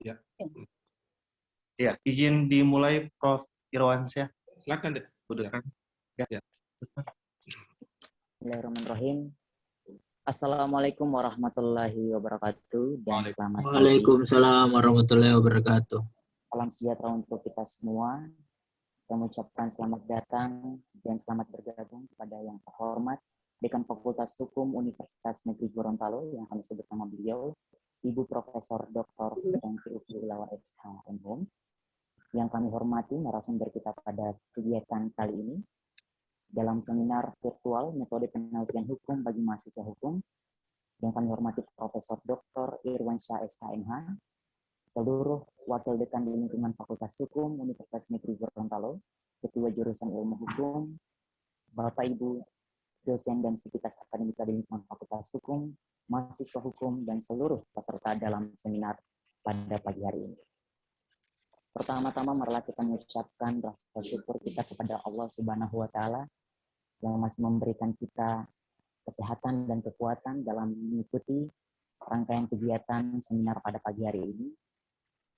Ya. Ya, izin dimulai Prof. Irwansyah. Silakan deh. Udah. Ya. Bismillahirrahmanirrahim. Assalamualaikum warahmatullahi wabarakatuh dan selamat pagi. Waalaikumsalam warahmatullahi wabarakatuh. Salam sejahtera untuk kita semua. Saya mengucapkan selamat datang dan selamat bergabung kepada yang terhormat Dekan Fakultas Hukum Universitas Negeri Gorontalo yang kami sebut nama beliau, Ibu Profesor Dr. Fenty Upiulawa SH.M.Hum. Yang kami hormati narasumber kita pada kegiatan kali ini dalam seminar virtual metode penelitian hukum bagi mahasiswa hukum yang kami hormati Profesor Dr. Irwansyah SH.M.H, seluruh wakil dekan di lingkungan Fakultas Hukum Universitas Negeri Gorontalo, Ketua Jurusan Ilmu Hukum, Bapak Ibu dosen dan sivitas akademika di lingkungan Fakultas Hukum, mahasiswa hukum, dan seluruh peserta dalam seminar pada pagi hari ini. Pertama-tama marilah kita mengucapkan rasa syukur kita kepada Allah Subhanahu wa Ta'ala yang masih memberikan kita kesehatan dan kekuatan dalam mengikuti rangkaian kegiatan seminar pada pagi hari ini.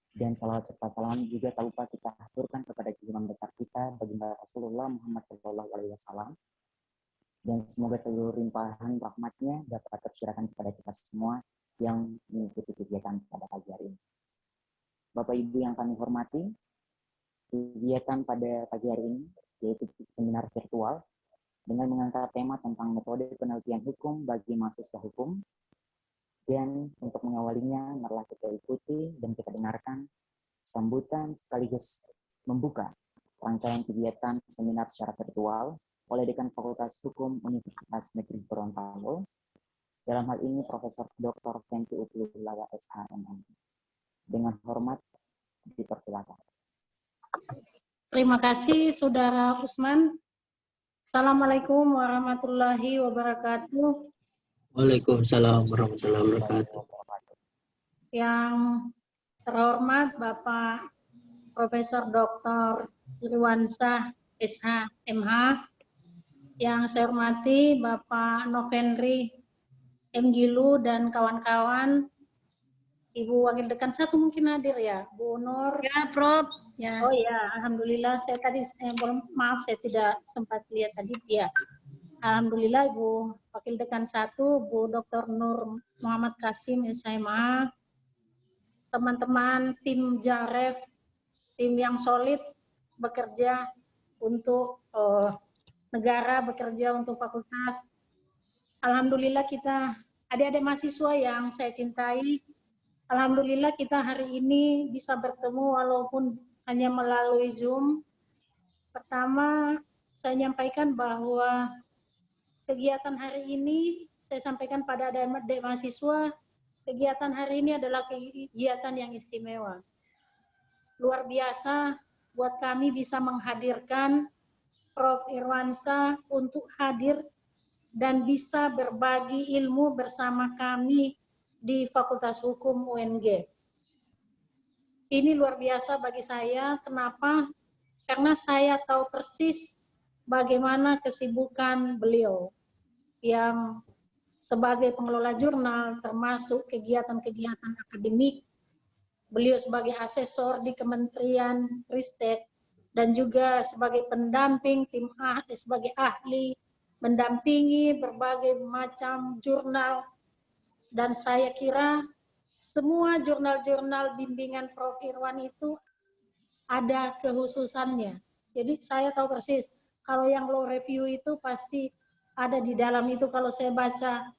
Dan salawat serta salam juga tak lupa kita aturkan kepada junjungan besar kita baginda Rasulullah Muhammad SAW. Dan semoga seluruh limpahan rahmatnya dapat tercurahkan kepada kita semua yang mengikuti kegiatan pada pagi hari ini. Bapak Ibu yang kami hormati, kegiatan pada pagi hari ini yaitu seminar virtual dengan mengangkat tema tentang metode penelitian hukum bagi mahasiswa hukum. Dan untuk mengawalinya, marilah kita ikuti dan kita dengarkan sambutan sekaligus membuka rangkaian kegiatan seminar secara virtual oleh Dekan Fakultas Hukum Universitas Negeri Gorontalo. Dalam hal ini Profesor Dr. Fenty Upiulawa SH.M.Hum. Dengan hormat dipersilakan. Terima kasih Saudara Usman. Assalamualaikum warahmatullahi wabarakatuh. Waalaikumsalam warahmatullahi wabarakatuh. Yang terhormat Bapak Profesor Dr. Irwansyah SH.M.H. Yang saya hormati Bapak Novendri M. Gilu dan kawan-kawan. Ibu Wakil Dekan 1 mungkin hadir ya, Bu Nur. Ya, Prof. Ya. Oh ya, alhamdulillah. Saya tadi maaf saya tidak sempat lihat tadi. Ya, alhamdulillah Ibu Wakil Dekan 1, Bu Dr. Nur Muhammad Kasim SMA, teman-teman tim Jaref, tim yang solid bekerja untuk negara, bekerja untuk fakultas. Alhamdulillah kita adik-adik mahasiswa yang saya cintai. Alhamdulillah kita hari ini bisa bertemu walaupun hanya melalui Zoom. Pertama, saya nyampaikan bahwa kegiatan hari ini, saya sampaikan pada adik mahasiswa, kegiatan hari ini adalah kegiatan yang istimewa. Luar biasa buat kami bisa menghadirkan Prof. Irwansyah untuk hadir dan bisa berbagi ilmu bersama kami di Fakultas Hukum UNG. Ini luar biasa bagi saya. Kenapa? Karena saya tahu persis bagaimana kesibukan beliau yang sebagai pengelola jurnal, termasuk kegiatan-kegiatan akademik. Beliau sebagai asesor di Kementerian Ristek dan juga sebagai pendamping tim sebagai ahli mendampingi berbagai macam jurnal. Dan saya kira semua jurnal-jurnal bimbingan Prof. Irwan itu ada kekhususannya. Jadi saya tahu persis, kalau yang law review itu pasti ada di dalam itu. Kalau saya baca,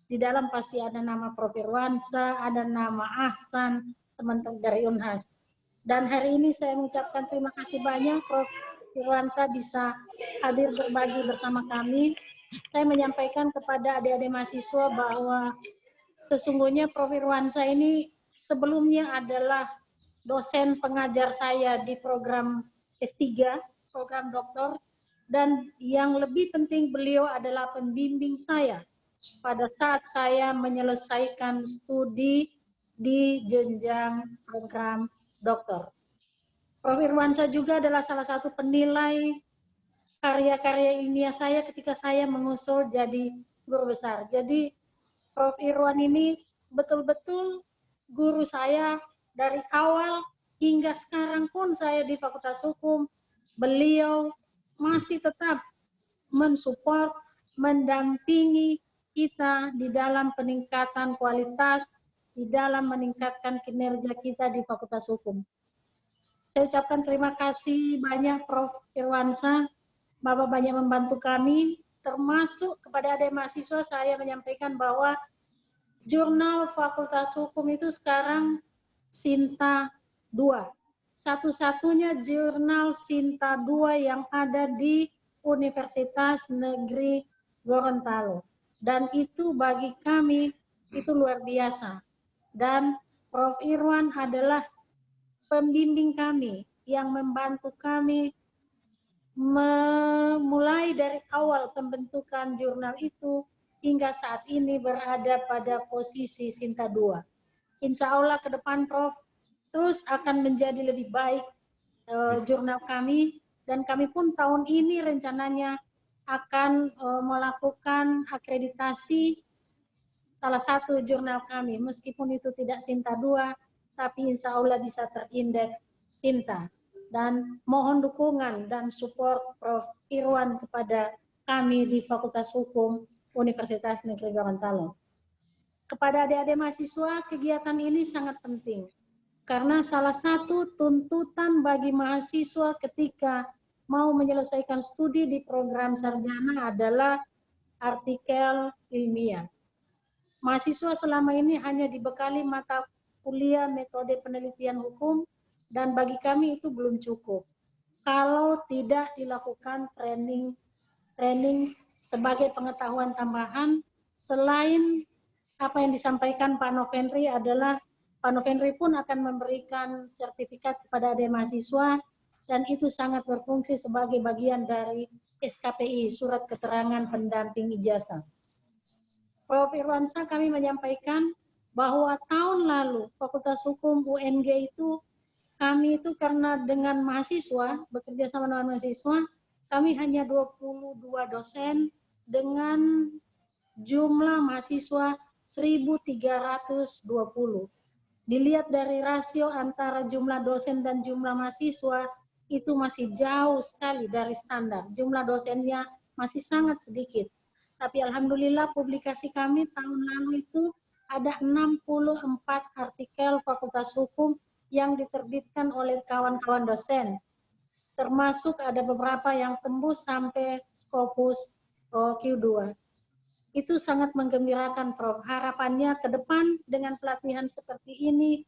di dalam pasti ada nama Prof. Irwansyah, ada nama Ahsan, teman-teman dari Unhas. Dan hari ini saya mengucapkan terima kasih banyak Prof. Irwansyah bisa hadir berbagi bersama kami. Saya menyampaikan kepada adik-adik mahasiswa bahwa sesungguhnya Prof. Irwansyah ini sebelumnya adalah dosen pengajar saya di program S3, program doktor, dan yang lebih penting beliau adalah pembimbing saya pada saat saya menyelesaikan studi di jenjang program doktor. Prof. Irwansyah juga adalah salah satu penilai karya-karya ilmiah saya ketika saya mengusul jadi guru besar. Jadi Prof. Irwan ini betul-betul guru saya dari awal hingga sekarang pun saya di Fakultas Hukum, beliau masih tetap mensupport, mendampingi kita di dalam peningkatan kualitas, di dalam meningkatkan kinerja kita di Fakultas Hukum. Saya ucapkan terima kasih banyak Prof. Irwansyah, Bapak banyak membantu kami, termasuk kepada adik mahasiswa saya menyampaikan bahwa jurnal Fakultas Hukum itu sekarang Sinta 2. Satu-satunya jurnal Sinta 2 yang ada di Universitas Negeri Gorontalo. Dan itu bagi kami itu luar biasa. Dan Prof. Irwan adalah pembimbing kami yang membantu kami memulai dari awal pembentukan jurnal itu hingga saat ini berada pada posisi Sinta 2. Insya Allah ke depan Prof terus akan menjadi lebih baik jurnal kami, dan kami pun tahun ini rencananya akan melakukan akreditasi salah satu jurnal kami, meskipun itu tidak Sinta 2, tapi insya Allah bisa terindeks Sinta. Dan mohon dukungan dan support Prof. Irwan kepada kami di Fakultas Hukum Universitas Negeri Gorontalo. Kepada adik-adik mahasiswa, kegiatan ini sangat penting. Karena salah satu tuntutan bagi mahasiswa ketika mau menyelesaikan studi di program sarjana adalah artikel ilmiah. Mahasiswa selama ini hanya dibekali mata kuliah metode penelitian hukum, dan bagi kami itu belum cukup. Kalau tidak dilakukan training sebagai pengetahuan tambahan, selain apa yang disampaikan Pak Novendri adalah Pak Novendri pun akan memberikan sertifikat kepada adik mahasiswa, dan itu sangat berfungsi sebagai bagian dari SKPI, Surat Keterangan Pendamping Ijazah. Prof. Irwansyah, kami menyampaikan bahwa tahun lalu Fakultas Hukum UNG itu, kami itu karena dengan mahasiswa, bekerja sama dengan mahasiswa, kami hanya 22 dosen dengan jumlah mahasiswa 1.320. Dilihat dari rasio antara jumlah dosen dan jumlah mahasiswa, itu masih jauh sekali dari standar. Jumlah dosennya masih sangat sedikit. Tapi alhamdulillah publikasi kami tahun lalu itu ada 64 artikel Fakultas Hukum yang diterbitkan oleh kawan-kawan dosen. Termasuk ada beberapa yang tembus sampai Scopus Q2. Itu sangat menggembirakan, Prof. Harapannya ke depan dengan pelatihan seperti ini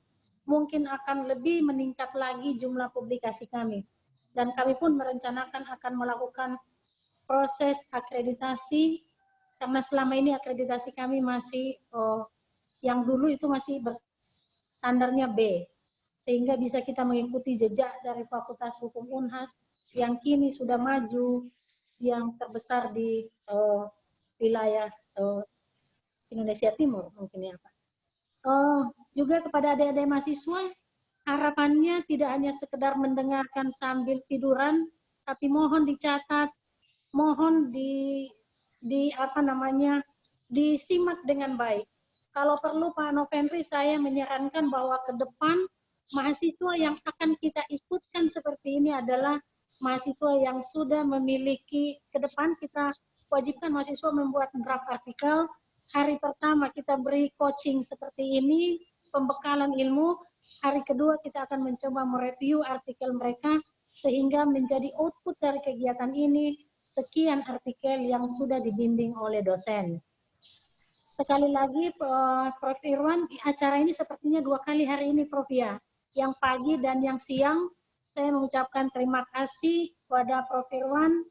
mungkin akan lebih meningkat lagi jumlah publikasi kami. Dan kami pun merencanakan akan melakukan proses akreditasi, karena selama ini akreditasi kami masih yang dulu itu masih standarnya B, sehingga bisa kita mengikuti jejak dari Fakultas Hukum Unhas yang kini sudah maju, yang terbesar di wilayah Indonesia Timur mungkin ya Pak. Juga kepada adik-adik mahasiswa, harapannya tidak hanya sekedar mendengarkan sambil tiduran, tapi mohon dicatat, mohon disimak dengan baik. Kalau perlu Pak Novendri, saya menyarankan bahwa ke depan mahasiswa yang akan kita ikutkan seperti ini adalah mahasiswa yang sudah memiliki, ke depan kita wajibkan mahasiswa membuat draft artikel. Hari pertama kita beri coaching seperti ini, pembekalan ilmu. Hari kedua kita akan mencoba mereview artikel mereka, sehingga menjadi output dari kegiatan ini sekian artikel yang sudah dibimbing oleh dosen. Sekali lagi Prof. Irwan, acara ini sepertinya 2 kali hari ini Prof ya, yang pagi dan yang siang. Saya mengucapkan terima kasih kepada Prof. Irwan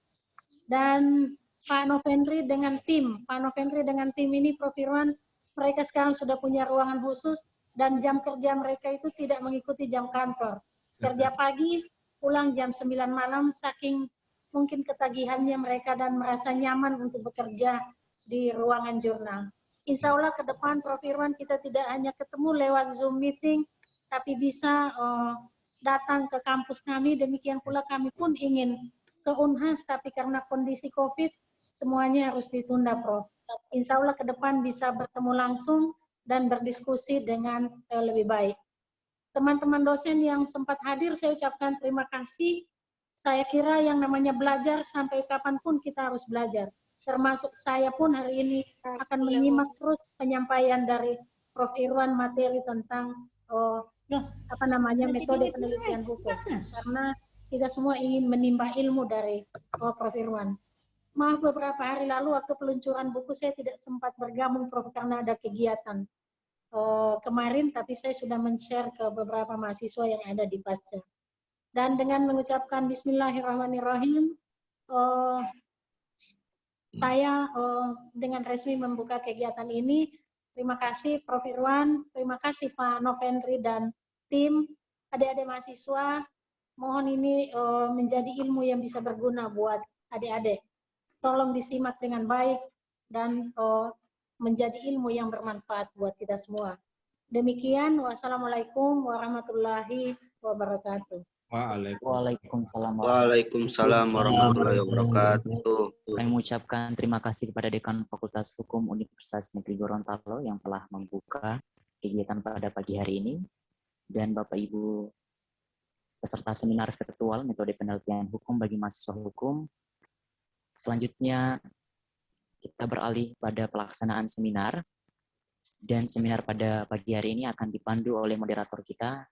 dan Pak Novendri dengan tim. Pak Novendri dengan tim ini, Prof. Irwan, mereka sekarang sudah punya ruangan khusus dan jam kerja mereka itu tidak mengikuti jam kantor. Kerja pagi, pulang jam 9 malam, saking mungkin ketagihannya mereka dan merasa nyaman untuk bekerja di ruangan jurnal. Insya Allah ke depan, Prof. Irwan, kita tidak hanya ketemu lewat Zoom meeting, tapi bisa datang ke kampus kami. Demikian pula kami pun ingin ke Unhas, tapi karena kondisi COVID, semuanya harus ditunda, Prof. Insya Allah ke depan bisa bertemu langsung dan berdiskusi dengan lebih baik. teman-teman dosen yang sempat hadir, saya ucapkan terima kasih. Saya kira yang namanya belajar sampai kapanpun kita harus belajar. Termasuk saya pun hari ini akan menyimak terus penyampaian dari Prof. Irwan materi tentang metode penelitian hukum. Karena kita semua ingin menimba ilmu dari Prof. Irwan. Maaf beberapa hari lalu waktu peluncuran buku saya tidak sempat bergabung Prof karena ada kegiatan kemarin, tapi saya sudah men-share ke beberapa mahasiswa yang ada di Pasca. Dan dengan mengucapkan Bismillahirrahmanirrahim, saya dengan resmi membuka kegiatan ini. Terima kasih Prof. Irwan, terima kasih Pak Novendri dan tim, adik-adik mahasiswa. Mohon ini menjadi ilmu yang bisa berguna buat adik-adik. Tolong disimak dengan baik dan menjadi ilmu yang bermanfaat buat kita semua. Demikian, wassalamualaikum warahmatullahi wabarakatuh. Waalaikumsalam. Waalaikumsalam warahmatullahi wabarakatuh. Kami mengucapkan terima kasih kepada Dekan Fakultas Hukum Universitas Negeri Gorontalo yang telah membuka kegiatan pada pagi hari ini, dan Bapak Ibu peserta seminar virtual metode penelitian hukum bagi mahasiswa hukum. Selanjutnya kita beralih pada pelaksanaan seminar, dan seminar pada pagi hari ini akan dipandu oleh moderator kita,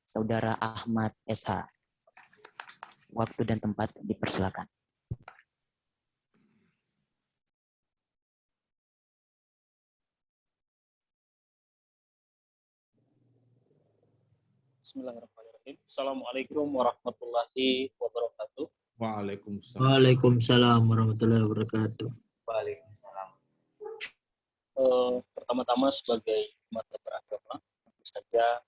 Saudara Ahmad SH. Waktu dan tempat dipersilakan. Bismillahirrahmanirrahim. Assalamualaikum warahmatullahi wabarakatuh. Waalaikumsalam. Waalaikumsalam warahmatullahi wabarakatuh. Waalaikumsalam. Pertama-tama sebagai umat beragama, tentu saja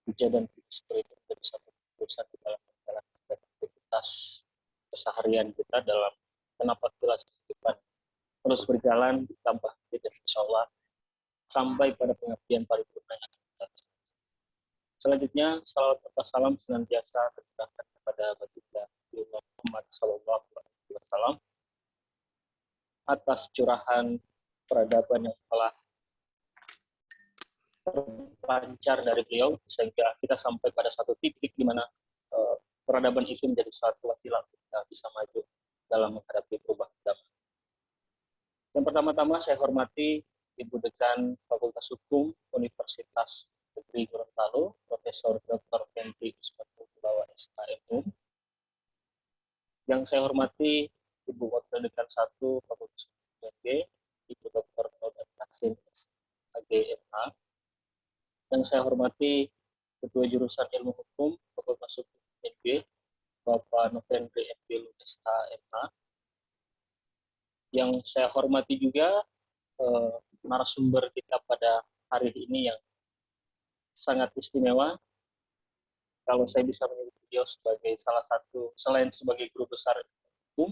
puja dan puji syukur itu menjadi satu urusan di dalam menjalankan aktivitas keseharian kita dalam kenapaktilas kehidupan terus berjalan ditambah dan insya Allah sampai pada pengabdian paripurna yang akan kita lakukan. Selanjutnya, salawat serta salam senantiasa tercurahkan kepada baginda Muhammad SAW atas curahan peradaban yang telah terpancar dari beliau sehingga kita sampai pada satu titik di mana peradaban itu menjadi suatu wasilah untuk kita bisa maju dalam menghadapi perubahan zaman. Yang pertama-tama saya hormati Ibu Dekan Fakultas Hukum Universitas Negeri Gorontalo, Profesor Dr. Hendri Usmanul SKMU. Yang saya hormati Ibu Wakil Dekan 1 Fakultas Hukum UNG, Ibu Dr. Nodan Kasim SAGMH. Yang saya hormati Ketua Jurusan Ilmu Hukum Fakultas Hukum UNG, Bapak Novendri MPhil SHMH. Yang saya hormati juga narasumber kita pada hari ini yang sangat istimewa. Kalau saya bisa menyebut beliau sebagai salah satu, selain sebagai guru besar hukum,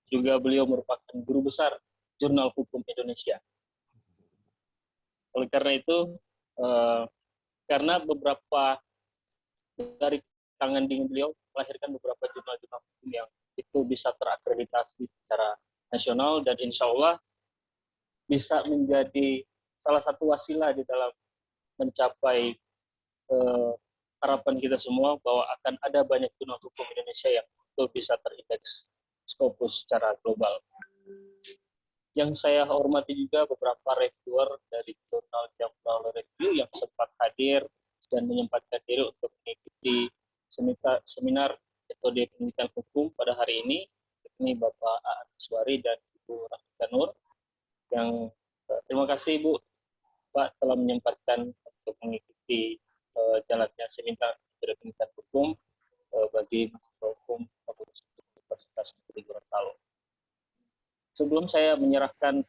juga beliau merupakan guru besar Jurnal Hukum Indonesia. Oleh karena itu, karena beberapa dari tangan dingin beliau melahirkan beberapa jurnal-jurnal hukum yang itu bisa terakreditasi secara nasional dan insya Allah bisa menjadi salah satu wasilah di dalam mencapai harapan kita semua bahwa akan ada banyak jurnal hukum Indonesia yang betul bisa terindeks Scopus secara global. Yang saya hormati juga beberapa reviewer dari jurnal Journal Review yang sempat hadir dan menyempatkan diri untuk mengikuti seminar metode penelitian hukum pada hari ini. Ini Bapak Aan Suwari dan Ibu Rafika Nur. Yang terima kasih Ibu Pak telah menyempatkan untuk mengikuti jalannya seminar metode penelitian hukum bagi mahasiswa hukum Fakultas Universitas Negeri Gorontalo. Sebelum saya menyerahkan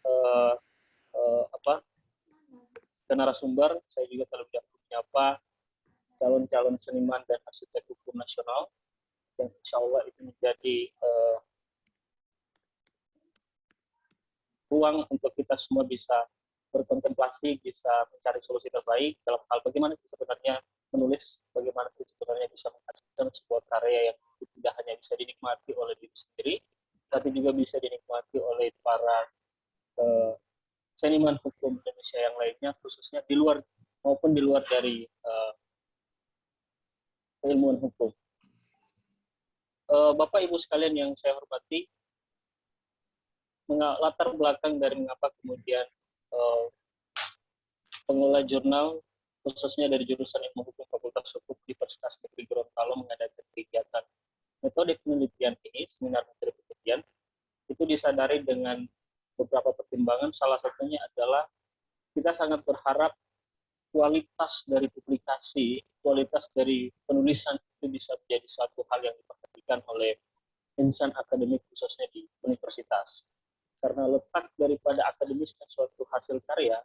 ke narasumber, saya juga terlebih dahulu menyapa calon-calon seniman dan arsitek hukum nasional yang insya Allah itu menjadi ruang untuk kita semua bisa berkontemplasi, bisa mencari solusi terbaik dalam hal bagaimana kita sebenarnya menulis, bagaimana kita sebenarnya bisa menghasilkan sebuah karya yang tidak hanya bisa dinikmati oleh diri sendiri, tapi juga bisa dinikmati oleh para seniman hukum Indonesia yang lainnya, khususnya di luar maupun di luar dari keilmuan hukum. Bapak Ibu sekalian yang saya hormati, latar belakang dari mengapa kemudian pengelola jurnal khususnya dari jurusan Ilmu Hukum Fakultas Hukum Universitas Negeri Gorontalo mengadakan kegiatan metode penelitian ini, seminar metode penelitian, itu disadari dengan beberapa pertimbangan. Salah satunya adalah kita sangat berharap kualitas dari publikasi, kualitas dari penulisan itu bisa menjadi suatu hal yang diperhatikan oleh insan akademik khususnya di universitas. Karena letak daripada akademisnya suatu hasil karya,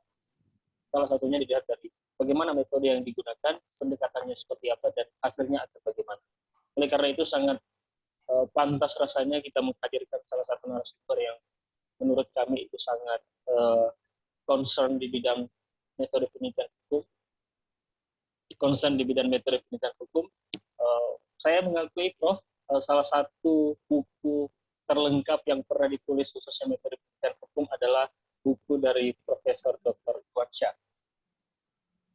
salah satunya dilihat dari bagaimana metode yang digunakan, pendekatannya seperti apa, dan hasilnya akan bagaimana. Oleh karena itu sangat pantas rasanya kita menghadirkan salah satu narasumber yang menurut kami itu sangat concern di bidang metode penelitian hukum. Saya mengakui, Prof, salah satu buku terlengkap yang pernah ditulis khususnya metode penelitian hukum adalah buku dari Profesor Dr. Iwansyah.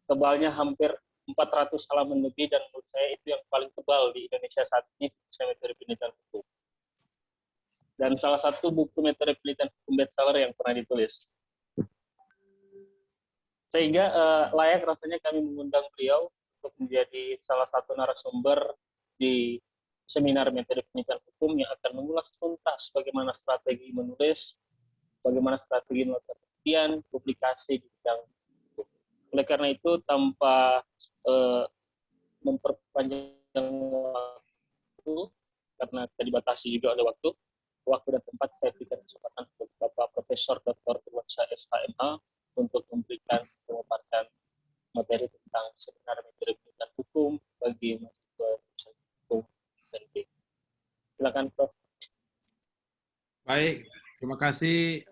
Tebalnya hampir 400 halaman lebih, dan menurut saya itu yang paling tebal di Indonesia saat ini khususnya metode penelitian hukum. Dan salah satu buku metode penelitian hukum bestseller yang pernah ditulis. Sehingga layak rasanya kami mengundang beliau untuk menjadi salah satu narasumber di seminar metode penelitian hukum yang akan mengulas tuntas bagaimana strategi menulis, bagaimana strategi melakukan penelitian, publikasi di bidang hukum. Oleh karena itu, tanpa memperpanjang waktu, karena kita dibatasi juga oleh waktu dan tempat, saya berikan kesempatan untuk Bapak Profesor Dr. Iwansyah SHMH untuk memberikan pemaparan materi tentang seminar metode penelitian hukum bagi mahasiswa hukum dan silakan, Prof. Baik, terima kasih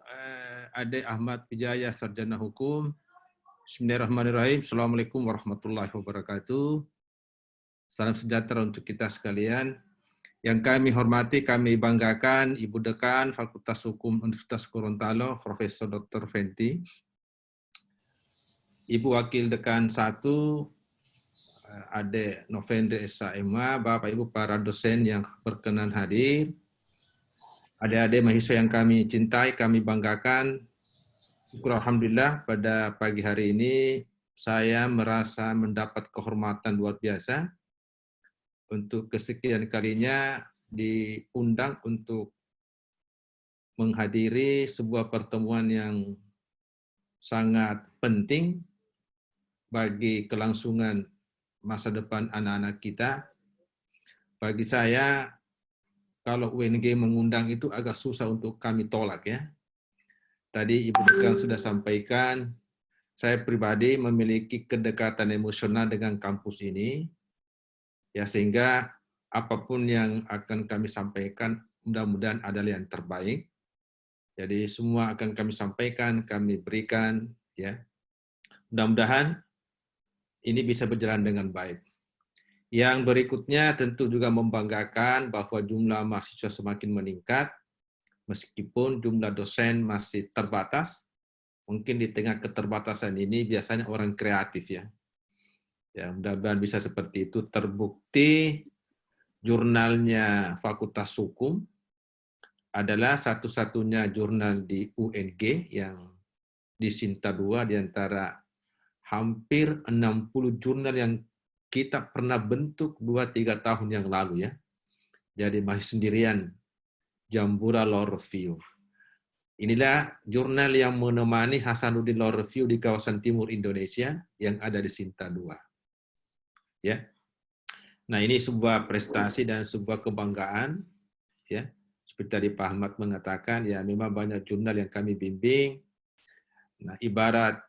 Ade Ahmad Wijaya, Sarjana Hukum. Bismillahirrahmanirrahim. Assalamualaikum warahmatullahi wabarakatuh. Salam sejahtera untuk kita sekalian. Yang kami hormati, kami banggakan Ibu Dekan Fakultas Hukum Universitas Gorontalo, Profesor Dr. Fenty, Ibu Wakil Dekan 1, Ade Novendra SHMH, Bapak Ibu para dosen yang berkenan hadir, adik-adik mahasiswa yang kami cintai, kami banggakan. Syukur alhamdulillah pada pagi hari ini saya merasa mendapat kehormatan luar biasa untuk kesekian kalinya diundang untuk menghadiri sebuah pertemuan yang sangat penting bagi kelangsungan masa depan anak-anak kita. Bagi saya, kalau UNG mengundang itu agak susah untuk kami tolak ya. Tadi Ibu Dekan sudah sampaikan, saya pribadi memiliki kedekatan emosional dengan kampus ini, ya sehingga apapun yang akan kami sampaikan mudah-mudahan adalah yang terbaik. Jadi semua akan kami sampaikan, kami berikan, ya. Mudah-mudahan ini bisa berjalan dengan baik. Yang berikutnya tentu juga membanggakan bahwa jumlah mahasiswa semakin meningkat, meskipun jumlah dosen masih terbatas. Mungkin di tengah keterbatasan ini biasanya orang kreatif ya. Ya, mudah-mudahan bisa seperti itu. Terbukti jurnalnya Fakultas Hukum adalah satu-satunya jurnal di UNG yang di Sinta 2 di antara hampir 60 jurnal yang kita pernah bentuk 2-3 tahun yang lalu ya. Jadi masih sendirian Jambura Law Review. Inilah jurnal yang menemani Hasanuddin Law Review di kawasan timur Indonesia yang ada di Sinta 2. Ya. Nah, ini sebuah prestasi dan sebuah kebanggaan ya. Seperti tadi Pak Ahmad mengatakan ya, memang banyak jurnal yang kami bimbing. Nah, ibarat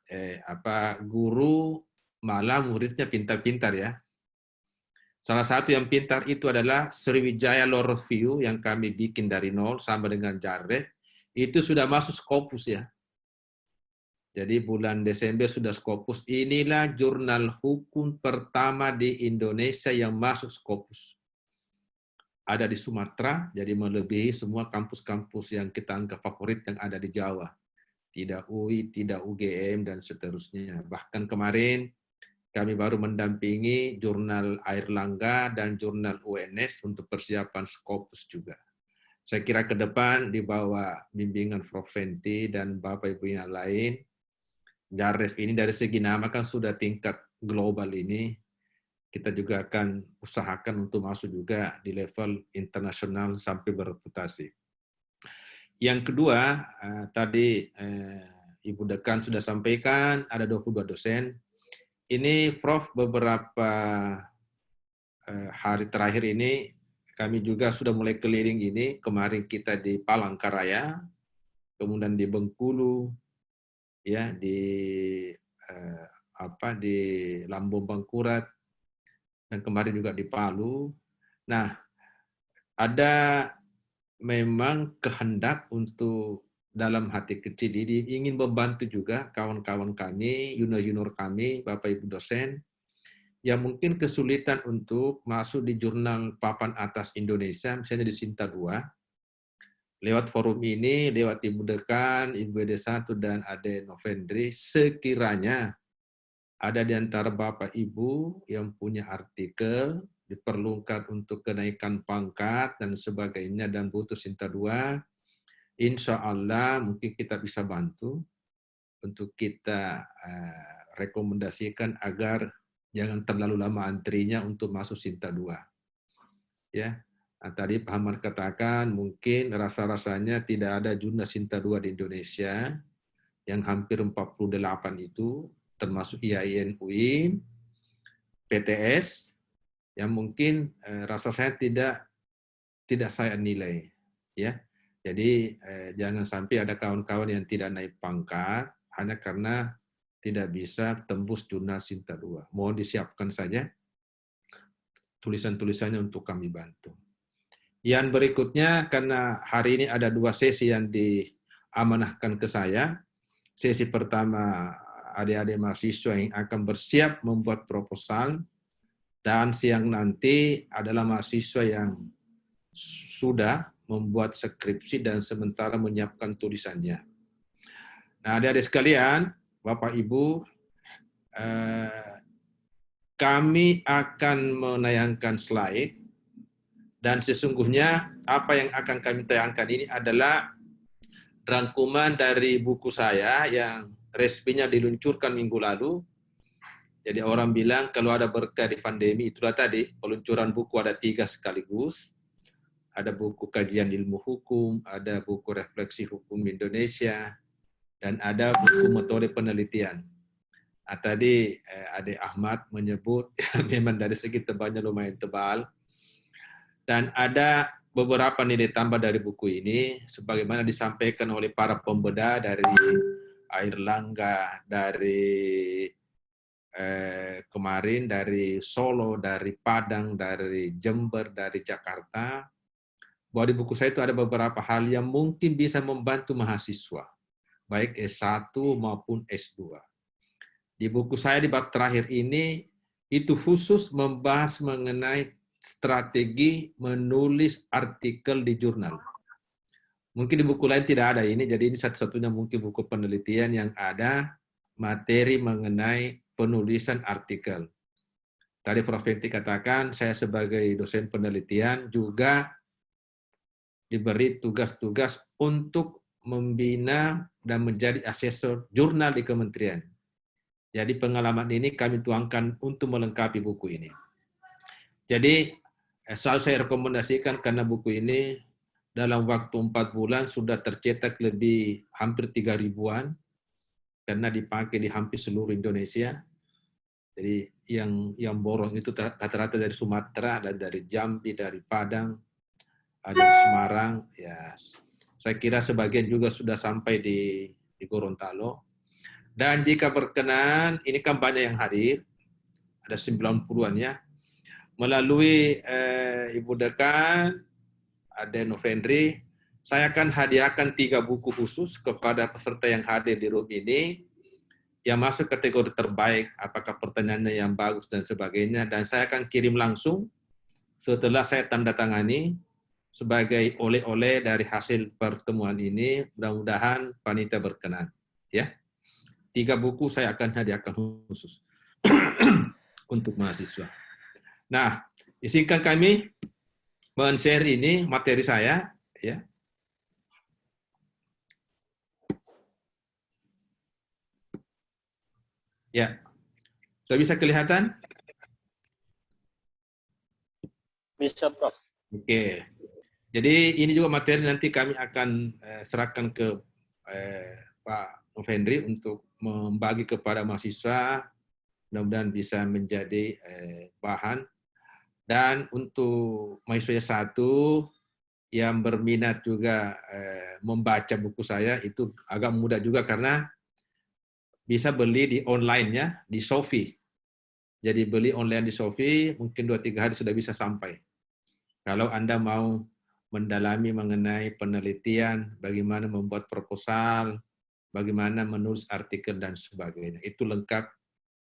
guru malah muridnya pintar-pintar ya. Salah satu yang pintar itu adalah Sriwijaya Law Review yang kami bikin dari nol sama dengan Jarve. Itu sudah masuk Scopus ya. Jadi bulan Desember sudah Scopus. Inilah jurnal hukum pertama di Indonesia yang masuk Scopus. Ada di Sumatera, jadi melebihi semua kampus-kampus yang kita anggap favorit yang ada di Jawa. Tidak UI, tidak UGM, dan seterusnya. Bahkan kemarin kami baru mendampingi jurnal Airlangga dan jurnal UNS untuk persiapan Scopus juga. Saya kira ke depan di bawah bimbingan Prof. Fenty dan Bapak Ibu yang lain, JAREF ini dari segi nama kan sudah tingkat global ini, kita juga akan usahakan untuk masuk juga di level internasional sampai bereputasi. Yang kedua, tadi Ibu Dekan sudah sampaikan, ada 22 dosen. Ini Prof, beberapa hari terakhir ini, kami juga sudah mulai keliling ini. Kemarin kita di Palangkaraya, kemudian di Bengkulu, ya di di Lambung Bangkurat, dan kemarin juga di Palu. Nah, ada memang kehendak untuk dalam hati kecil ini ingin membantu juga kawan-kawan kami, junior-junior kami, Bapak Ibu dosen, yang mungkin kesulitan untuk masuk di jurnal papan atas Indonesia, misalnya di Sinta 2. Lewat forum ini, lewat Ibu Dekan, Ibu Ede1 dan Ade Novendri, sekiranya ada di antara Bapak Ibu yang punya artikel, diperlukan untuk kenaikan pangkat dan sebagainya, dan butuh Sinta 2, insya Allah mungkin kita bisa bantu untuk kita rekomendasikan agar jangan terlalu lama antrinya untuk masuk Sinta 2. Ya. Nah, tadi Pak Ahmad katakan mungkin rasa-rasanya tidak ada jurnal Sinta 2 di Indonesia, yang hampir 48 itu, termasuk IAIN UIN, PTS, yang mungkin rasa saya tidak saya nilai, ya. Jadi jangan sampai ada kawan-kawan yang tidak naik pangkat hanya karena tidak bisa tembus jurnal Sinta 2. Mohon disiapkan saja tulisan-tulisannya untuk kami bantu. Yang berikutnya, karena hari ini ada 2 sesi yang diamanahkan ke saya. Sesi pertama, adik-adik mahasiswa yang akan bersiap membuat proposal, dan siang nanti adalah mahasiswa yang sudah membuat skripsi dan sementara menyiapkan tulisannya. Nah, adik-adik sekalian, Bapak Ibu, kami akan menayangkan slide, dan sesungguhnya apa yang akan kami tayangkan ini adalah rangkuman dari buku saya yang resminya diluncurkan minggu lalu. Jadi orang bilang kalau ada berkah di pandemi, itulah tadi, peluncuran buku ada 3 sekaligus. Ada buku kajian ilmu hukum, ada buku refleksi hukum Indonesia, dan ada buku metode penelitian. Nah, tadi Adik Ahmad menyebut memang dari segi tebalnya lumayan tebal, dan ada beberapa nilai tambah dari buku ini, sebagaimana disampaikan oleh para pembedah dari Airlangga, dari kemarin dari Solo, dari Padang, dari Jember, dari Jakarta, bahwa di buku saya itu ada beberapa hal yang mungkin bisa membantu mahasiswa, baik S1 maupun S2. Di buku saya di bab terakhir ini, itu khusus membahas mengenai strategi menulis artikel di jurnal. Mungkin di buku lain tidak ada ini, jadi ini satu-satunya mungkin buku penelitian yang ada materi mengenai penulisan artikel. Tadi Prof. Fenty katakan, saya sebagai dosen penelitian juga diberi tugas-tugas untuk membina dan menjadi asesor jurnal di kementerian. Jadi pengalaman ini kami tuangkan untuk melengkapi buku ini. Jadi selalu saya rekomendasikan karena buku ini dalam waktu 4 bulan sudah tercetak lebih hampir 3.000-an, karena dipakai di hampir seluruh Indonesia. Jadi yang borong itu rata-rata dari Sumatera, ada dari Jambi, dari Padang, ada Semarang. Ya, saya kira sebagian juga sudah sampai di Gorontalo. Dan jika berkenan, ini kan banyak yang hadir, ada 90-an ya, melalui Ibu Dekan, Ade Novendri, saya akan hadiahkan 3 buku khusus kepada peserta yang hadir di room ini, yang masuk kategori terbaik, apakah pertanyaannya yang bagus dan sebagainya, dan saya akan kirim langsung setelah saya tanda tangani sebagai oleh-oleh dari hasil pertemuan ini. Mudah-mudahan panitia berkenan. Ya, 3 buku saya akan hadiahkan khusus. untuk mahasiswa. Nah, izinkan kami men-share ini materi saya, ya. Ya, sudah bisa kelihatan? Bisa, Prof. Oke. Jadi ini juga materi nanti kami akan serahkan ke Pak Novendri untuk membagi kepada mahasiswa, mudah-mudahan bisa menjadi bahan. Dan untuk mahasiswa 1 yang berminat juga membaca buku saya, itu agak mudah juga karena bisa beli di online-nya di Shopee. Jadi beli online di Shopee, mungkin 2-3 hari sudah bisa sampai. Kalau Anda mau mendalami mengenai penelitian, bagaimana membuat proposal, bagaimana menulis artikel, dan sebagainya. Itu lengkap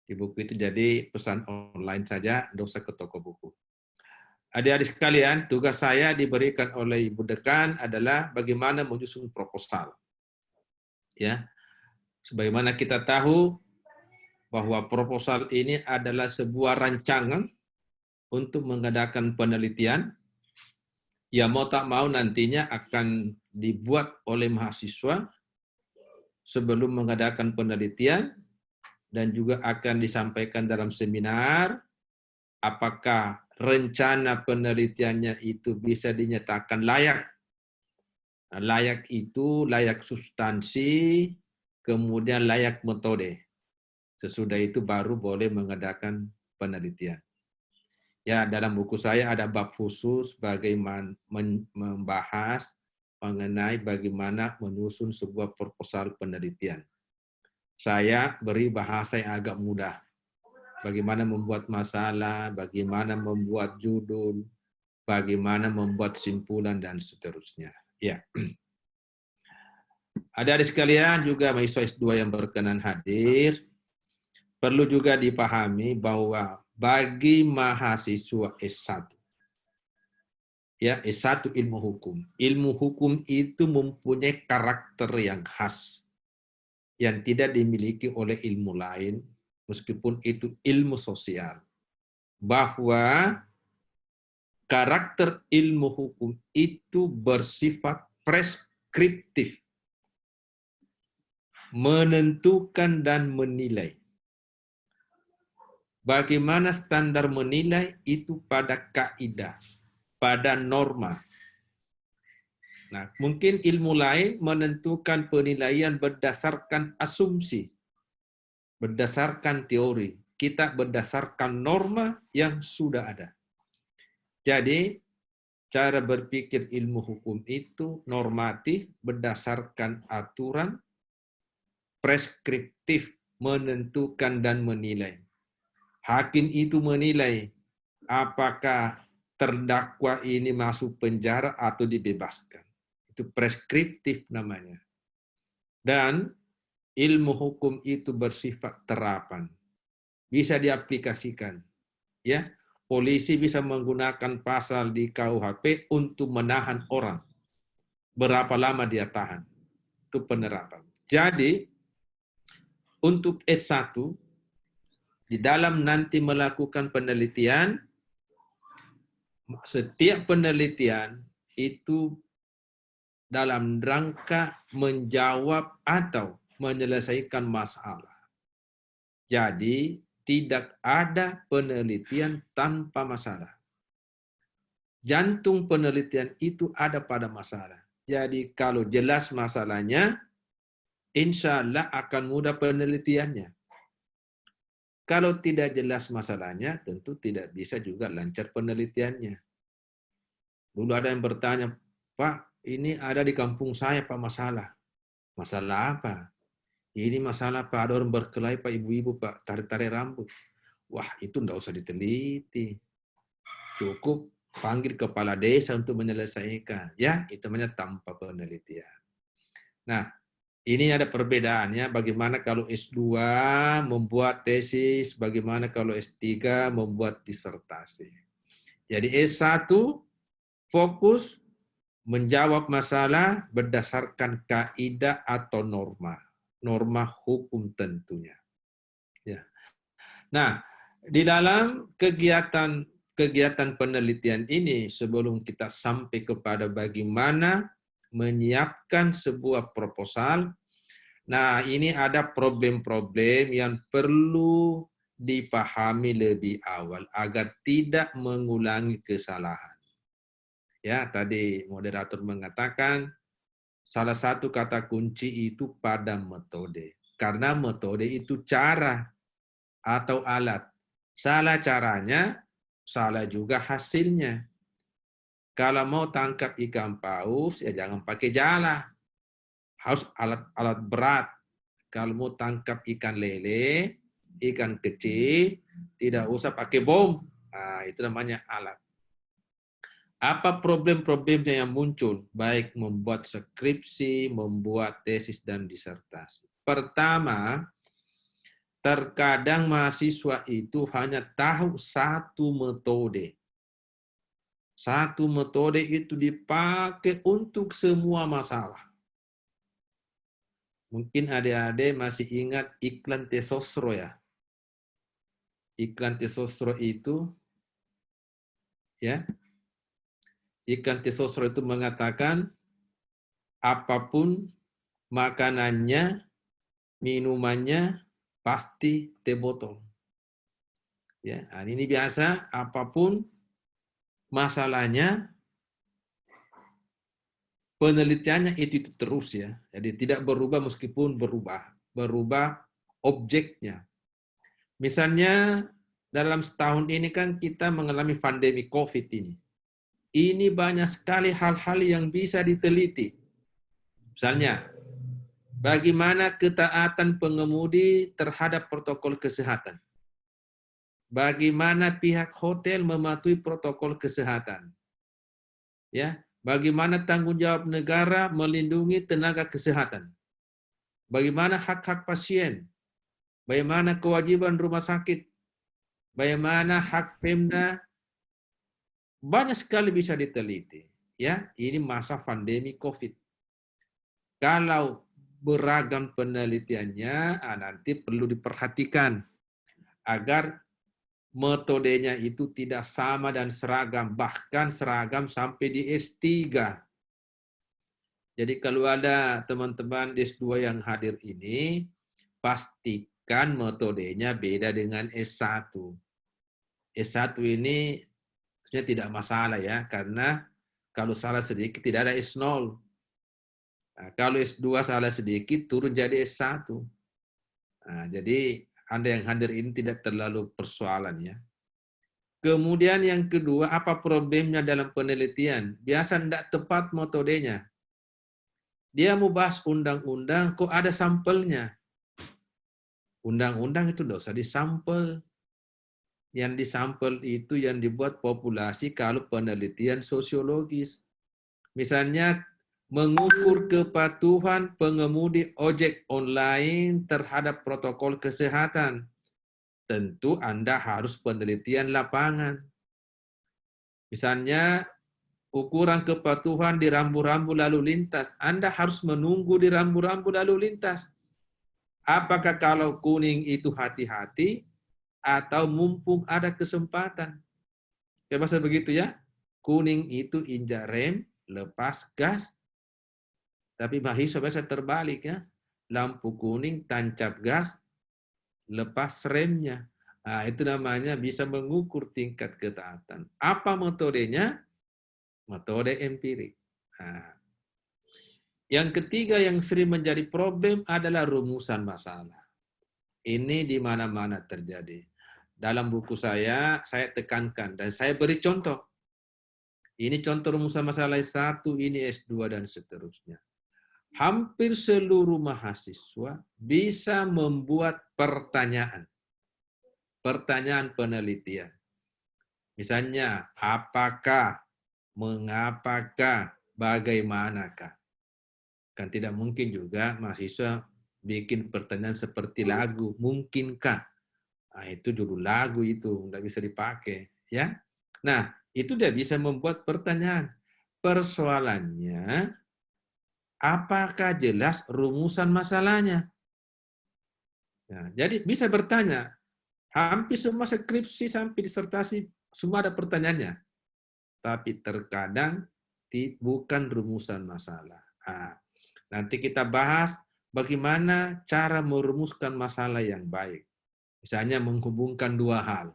di buku itu, jadi pesan online saja, tidak usah ke toko buku. Adik-adik sekalian, tugas saya diberikan oleh Ibu Dekan adalah bagaimana menyusun proposal. Ya, sebagaimana kita tahu bahwa proposal ini adalah sebuah rancangan untuk mengadakan penelitian yang mau tak mau nantinya akan dibuat oleh mahasiswa sebelum mengadakan penelitian dan juga akan disampaikan dalam seminar. Apakah rencana penelitiannya itu bisa dinyatakan layak? Nah, layak itu layak substansi, kemudian layak metode. Sesudah itu baru boleh mengadakan penelitian. Ya, dalam buku saya ada bab khusus bagaimana membahas mengenai bagaimana menyusun sebuah proposal penelitian. Saya beri bahasa yang agak mudah. Bagaimana membuat masalah, bagaimana membuat judul, bagaimana membuat simpulan, dan seterusnya. Ya. Adik-adik sekalian, juga mahasiswa S2 yang berkenan hadir, perlu juga dipahami bahwa bagi mahasiswa S1, ya, S1 ilmu hukum itu mempunyai karakter yang khas, yang tidak dimiliki oleh ilmu lain, meskipun itu ilmu sosial, bahwa karakter ilmu hukum itu bersifat preskriptif, menentukan dan menilai. Bagaimana standar menilai itu pada kaidah, pada norma. Nah, mungkin ilmu lain menentukan penilaian berdasarkan asumsi, berdasarkan teori. Kita berdasarkan norma yang sudah ada. Jadi, cara berpikir ilmu hukum itu normatif, berdasarkan aturan, preskriptif, menentukan dan menilai. Hakim itu menilai apakah terdakwa ini masuk penjara atau dibebaskan. Itu preskriptif namanya. Dan ilmu hukum itu bersifat terapan. Bisa diaplikasikan. Ya, polisi bisa menggunakan pasal di KUHP untuk menahan orang. Berapa lama dia tahan? Itu penerapan. Jadi, untuk S1, di dalam nanti melakukan penelitian, setiap penelitian itu dalam rangka menjawab atau menyelesaikan masalah. Jadi, tidak ada penelitian tanpa masalah. Jantung penelitian itu ada pada masalah. Jadi, kalau jelas masalahnya, insya Allah akan mudah penelitiannya. Kalau tidak jelas masalahnya, tentu tidak bisa juga lancar penelitiannya. Dulu ada yang bertanya, Pak, ini ada di kampung saya, Pak, masalah. Masalah apa? Ini masalah Pak, ada orang berkelahi Pak, ibu-ibu Pak, tarik-tarik rambut. Wah, itu enggak usah diteliti. Cukup panggil kepala desa untuk menyelesaikan. Ya, itu namanya tanpa penelitian. Nah, ini ada perbedaannya bagaimana kalau S2 membuat tesis, bagaimana kalau S3 membuat disertasi. Jadi S1 fokus menjawab masalah berdasarkan kaidah atau norma hukum tentunya. Ya. Nah, Di dalam kegiatan penelitian ini, sebelum kita sampai kepada bagaimana menyiapkan sebuah proposal, nah ini ada problem-problem yang perlu dipahami lebih awal agar tidak mengulangi kesalahan. Ya, tadi moderator mengatakan salah satu kata kunci itu pada metode. Karena metode itu cara atau alat. Salah caranya, salah juga hasilnya. Kalau mau tangkap ikan paus, ya jangan pakai jala. Harus alat-alat berat. Kalau mau tangkap ikan lele, ikan kecil, tidak usah pakai bom. Nah, itu namanya alat. Apa problem-problemnya yang muncul, baik membuat skripsi, membuat tesis, dan disertasi? Pertama, terkadang mahasiswa itu hanya tahu satu metode. Satu metode itu dipakai untuk semua masalah. Mungkin adik-adik masih ingat iklan Tesosro ya. Iklan Tesosro itu, ya, iklan Tesosro itu mengatakan apapun makanannya, minumannya pasti teh botol. Ya, ini biasa apapun masalahnya penelitiannya itu terus ya. Jadi tidak berubah meskipun berubah objeknya. Misalnya dalam setahun ini kan kita mengalami pandemi COVID ini. Ini banyak sekali hal-hal yang bisa diteliti. Misalnya, bagaimana ketaatan pengemudi terhadap protokol kesehatan? Bagaimana pihak hotel mematuhi protokol kesehatan? Ya, bagaimana tanggung jawab negara melindungi tenaga kesehatan? Bagaimana hak-hak pasien? Bagaimana kewajiban rumah sakit? Bagaimana hak Pemda? Banyak sekali bisa diteliti. Ya, ini masa pandemi COVID. Kalau beragam penelitiannya, nanti perlu diperhatikan agar metodenya itu tidak sama dan seragam, bahkan seragam sampai di S3. Jadi kalau ada teman-teman di S2 yang hadir ini, pastikan metodenya beda dengan S1. S1 ini sebenarnya tidak masalah ya, karena kalau salah sedikit tidak ada S0. Nah, kalau S2 salah sedikit turun jadi S1. Nah, jadi Anda yang hadir ini tidak terlalu persoalan ya. Kemudian yang kedua, apa problemnya dalam penelitian? Biasa tidak tepat metodenya. Dia mau bahas undang-undang, kok ada sampelnya. Undang-undang itu tidak usah disampel. Yang disampel itu yang dibuat populasi kalau penelitian sosiologis. Misalnya, mengukur kepatuhan pengemudi ojek online terhadap protokol kesehatan. Tentu Anda harus penelitian lapangan. Misalnya, ukuran kepatuhan di rambu-rambu lalu lintas. Anda harus menunggu di rambu-rambu lalu lintas. Apakah kalau kuning itu hati-hati atau mumpung ada kesempatan? Ya, bahasa begitu ya. Kuning itu injak rem, lepas gas. Tapi mahasiswa biasa terbalik ya. Lampu kuning, tancap gas, lepas remnya. Nah, itu namanya bisa mengukur tingkat ketaatan. Apa metodenya? Metode empirik. Nah, yang ketiga yang sering menjadi problem adalah rumusan masalah. Ini di mana-mana terjadi. Dalam buku saya tekankan dan saya beri contoh. Ini contoh rumusan masalah S1, ini S2, dan seterusnya. Hampir seluruh mahasiswa bisa membuat pertanyaan. Pertanyaan penelitian. Misalnya, apakah, mengapakah, bagaimanakah? Kan tidak mungkin juga mahasiswa bikin pertanyaan seperti lagu, mungkinkah? Nah, itu judul lagu itu, nggak bisa dipakai. Ya. Nah, itu dia bisa membuat pertanyaan. Persoalannya, apakah jelas rumusan masalahnya? Nah, jadi bisa bertanya, Hampir semua skripsi sampai disertasi semua ada pertanyaannya. Tapi terkadang bukan rumusan masalah. Nanti kita bahas bagaimana cara merumuskan masalah yang baik. Misalnya menghubungkan dua hal.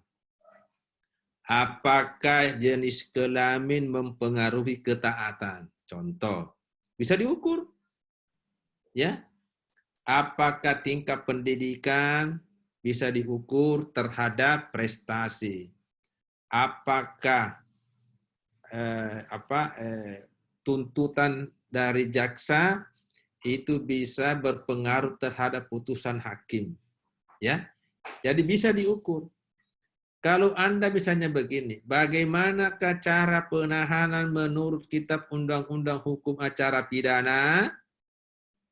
Apakah jenis kelamin mempengaruhi ketaatan? Contoh, bisa diukur. Ya. Apakah tingkat pendidikan bisa diukur terhadap prestasi? Apakah tuntutan dari jaksa itu bisa berpengaruh terhadap putusan hakim? Ya. Jadi bisa diukur. Kalau Anda misalnya begini, bagaimanakah cara penahanan menurut Kitab Undang-Undang Hukum Acara Pidana?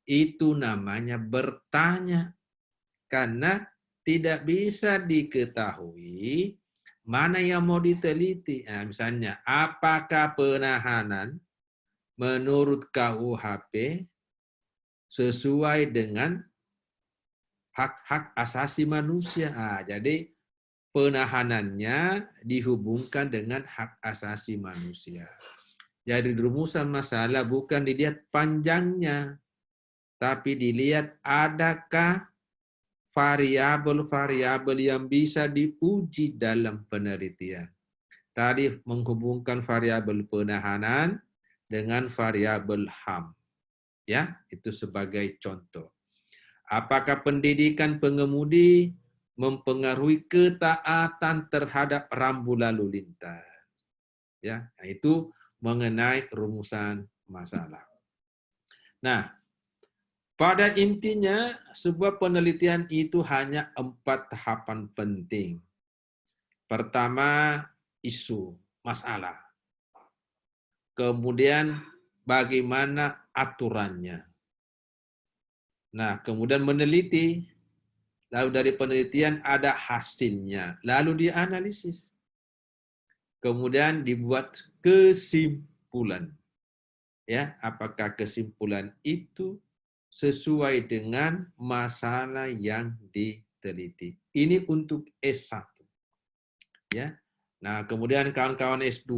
Itu namanya bertanya. Karena tidak bisa diketahui mana yang mau diteliti. Nah, misalnya, apakah penahanan menurut KUHP sesuai dengan hak-hak asasi manusia? Jadi, penahanannya dihubungkan dengan hak asasi manusia. Jadi rumusan masalah bukan dilihat panjangnya, tapi dilihat adakah variabel-variabel yang bisa diuji dalam penelitian. Tadi menghubungkan variabel penahanan dengan variabel HAM. Ya, itu sebagai contoh. Apakah pendidikan pengemudi mempengaruhi ketaatan terhadap rambu lalu lintas? Ya, itu mengenai rumusan masalah. Nah, pada intinya sebuah penelitian itu hanya 4 tahapan penting. Pertama, isu, masalah. Kemudian bagaimana aturannya. Nah, kemudian meneliti. Lalu dari penelitian ada hasilnya, lalu dianalisis. Kemudian dibuat kesimpulan. Ya, apakah kesimpulan itu sesuai dengan masalah yang diteliti. Ini untuk S1. Ya. Nah, kemudian kawan-kawan S2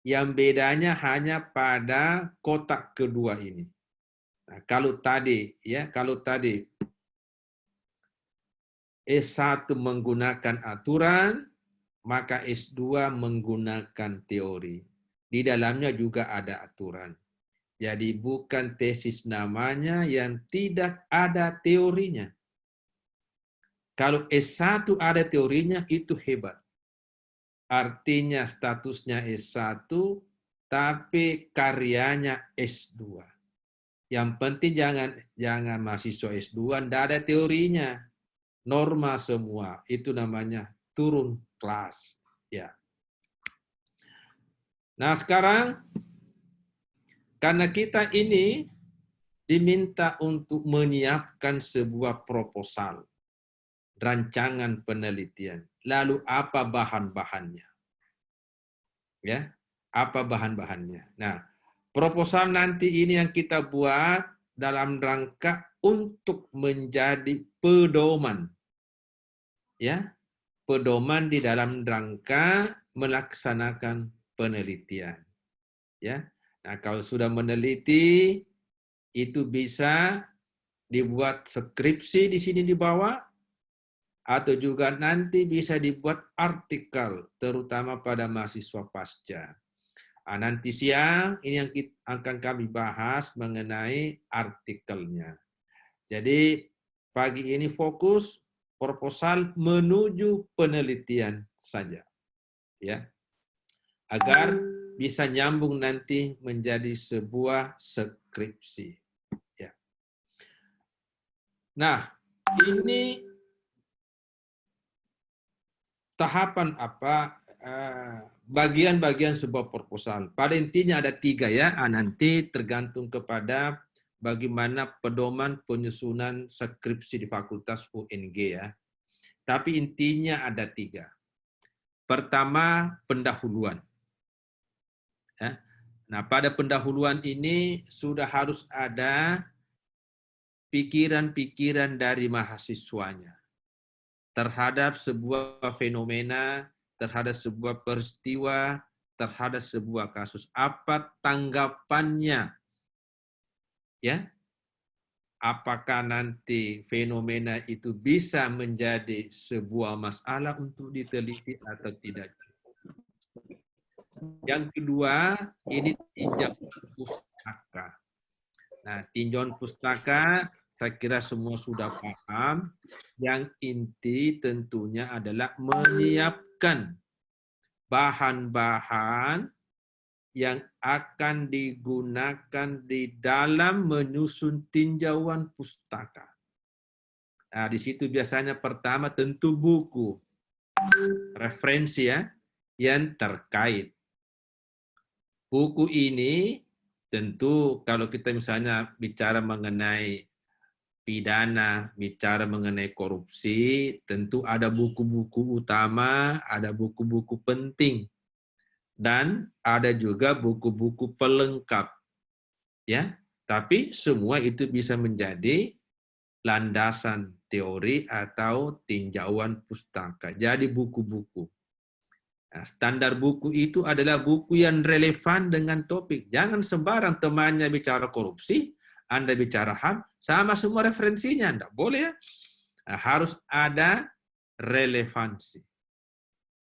yang bedanya hanya pada kotak kedua ini. Nah, kalau tadi S1 menggunakan aturan, maka S2 menggunakan teori. Di dalamnya juga ada aturan. Jadi bukan tesis namanya yang tidak ada teorinya. Kalau S1 ada teorinya, itu hebat. Artinya statusnya S1, tapi karyanya S2. Yang penting jangan mahasiswa S2, tidak ada teorinya. Norma semua, itu namanya turun kelas. Ya. Nah sekarang, karena kita ini diminta untuk menyiapkan sebuah proposal, rancangan penelitian. Lalu apa bahan-bahannya? Ya, apa bahan-bahannya? Nah, proposal nanti ini yang kita buat dalam rangka untuk menjadi pedoman. Ya, pedoman di dalam rangka melaksanakan penelitian. Ya. Nah, kalau sudah meneliti itu bisa dibuat skripsi di sini di bawah atau juga nanti bisa dibuat artikel terutama pada mahasiswa pasca. Nah, nanti siang ini yang akan kami bahas mengenai artikelnya. Jadi pagi ini fokus proposal menuju penelitian saja, ya, agar bisa nyambung nanti menjadi sebuah skripsi. Ya. Nah, ini tahapan apa? Bagian-bagian sebuah proposal. Pada intinya ada 3 ya. Nanti tergantung kepada bagaimana pedoman penyusunan skripsi di Fakultas UNG ya. Tapi intinya ada 3. Pertama, pendahuluan. Ya. Nah, pada pendahuluan ini sudah harus ada pikiran-pikiran dari mahasiswanya. terhadap sebuah fenomena, terhadap sebuah peristiwa, terhadap sebuah kasus. Apa tanggapannya? Ya, apakah nanti fenomena itu bisa menjadi sebuah masalah untuk diteliti atau tidak? Yang kedua, ini tinjauan pustaka. Nah, tinjauan pustaka, saya kira semua sudah paham. Yang inti tentunya adalah menyiapkan bahan-bahan yang akan digunakan di dalam menyusun tinjauan pustaka. Nah, di situ biasanya pertama tentu buku, referensi ya, yang terkait. Buku ini tentu kalau kita misalnya bicara mengenai pidana, bicara mengenai korupsi, tentu ada buku-buku utama, ada buku-buku penting, dan ada juga buku-buku pelengkap. Ya, tapi semua itu bisa menjadi landasan teori atau tinjauan pustaka. Jadi buku-buku. Nah, standar buku itu adalah buku yang relevan dengan topik. Jangan sembarang temannya bicara korupsi, Anda bicara HAM, sama semua referensinya. Tidak boleh ya. Nah, harus ada relevansi.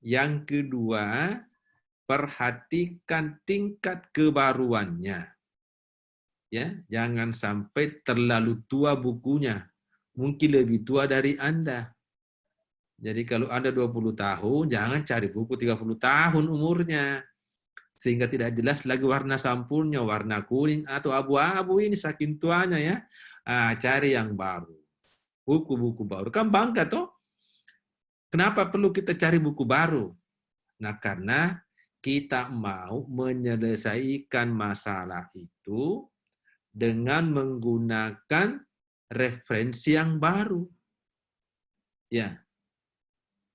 Yang kedua, perhatikan tingkat kebaruannya. Ya, jangan sampai terlalu tua bukunya. Mungkin lebih tua dari Anda. Jadi kalau Anda 20 tahun, jangan cari buku 30 tahun umurnya. Sehingga tidak jelas lagi warna sampulnya, warna kuning atau abu-abu ini saking tuanya ya. Cari yang baru. Buku-buku baru. Kan bangga toh? Kenapa perlu kita cari buku baru? Nah, karena kita mau menyelesaikan masalah itu dengan menggunakan referensi yang baru. Ya.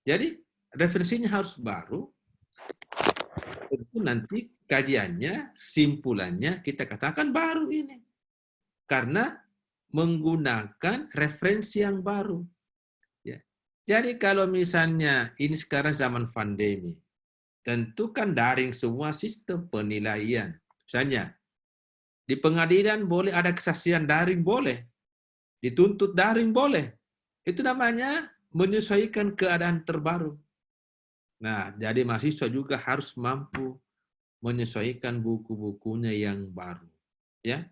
Jadi referensinya harus baru. Tentu nanti kajiannya, simpulannya kita katakan baru ini. Karena menggunakan referensi yang baru. Ya. Jadi kalau misalnya ini sekarang zaman pandemi, tentu kan daring semua sistem penilaian. Misalnya, di pengadilan boleh ada kesaksian daring, boleh. Dituntut daring, boleh. Itu namanya menyesuaikan keadaan terbaru. Nah, jadi mahasiswa juga harus mampu menyesuaikan buku-bukunya yang baru. Ya,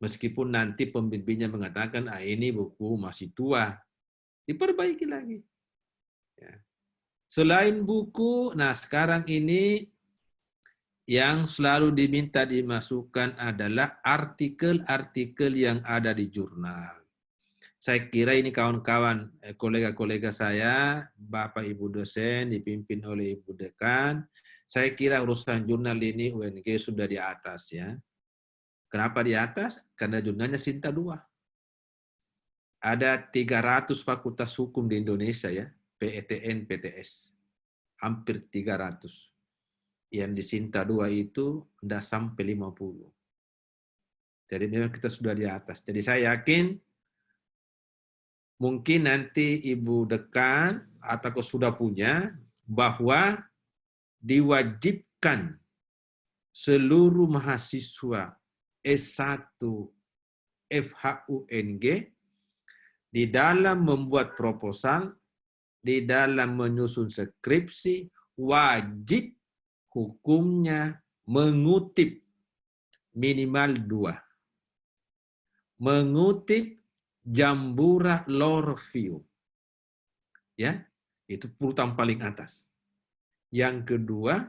meskipun nanti pembimbingnya mengatakan, ini buku masih tua, diperbaiki lagi. Ya. Selain buku, nah sekarang ini yang selalu diminta dimasukkan adalah artikel-artikel yang ada di jurnal. Saya kira ini kawan-kawan, kolega-kolega saya, Bapak Ibu dosen, dipimpin oleh Ibu Dekan, saya kira urusan jurnal ini UNG sudah di atas ya. Kenapa di atas? Karena jurnalnya Sinta 2. Ada 300 fakultas hukum di Indonesia ya, PETN, PTS. Hampir 300. Yang di Sinta 2 itu tidak sampai 50. Jadi memang kita sudah di atas. Jadi saya yakin mungkin nanti Ibu Dekan atau sudah punya bahwa diwajibkan seluruh mahasiswa S1 FHUNG di dalam membuat proposal, di dalam menyusun skripsi, wajib hukumnya mengutip minimal 2. Mengutip Jambura Law Review. Ya, itu urutan paling atas. Yang kedua,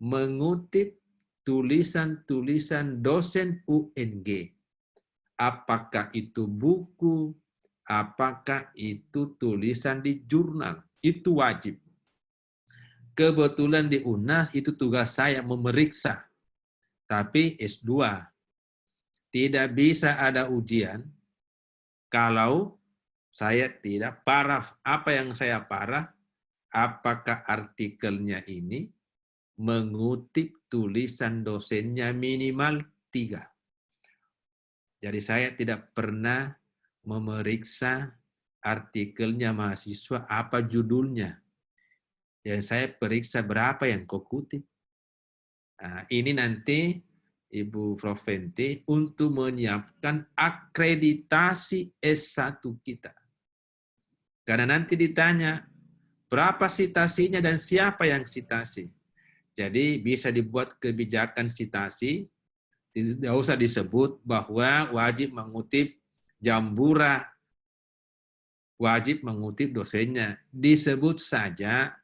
mengutip tulisan-tulisan dosen UNG. Apakah itu buku, apakah itu tulisan di jurnal. Itu wajib. Kebetulan di UNAS itu tugas saya memeriksa. Tapi S2. Tidak bisa ada ujian kalau saya tidak paraf. Apa yang saya paraf? Apakah artikelnya ini mengutip tulisan dosennya minimal 3. Jadi saya tidak pernah memeriksa artikelnya mahasiswa, apa judulnya. Yang saya periksa berapa yang kau kutip. Nah, ini nanti Ibu Prof. Fenty untuk menyiapkan akreditasi S1 kita. Karena nanti ditanya, berapa sitasinya dan siapa yang sitasi. Jadi bisa dibuat kebijakan sitasi, tidak usah disebut bahwa wajib mengutip Jambura, wajib mengutip dosennya. Disebut saja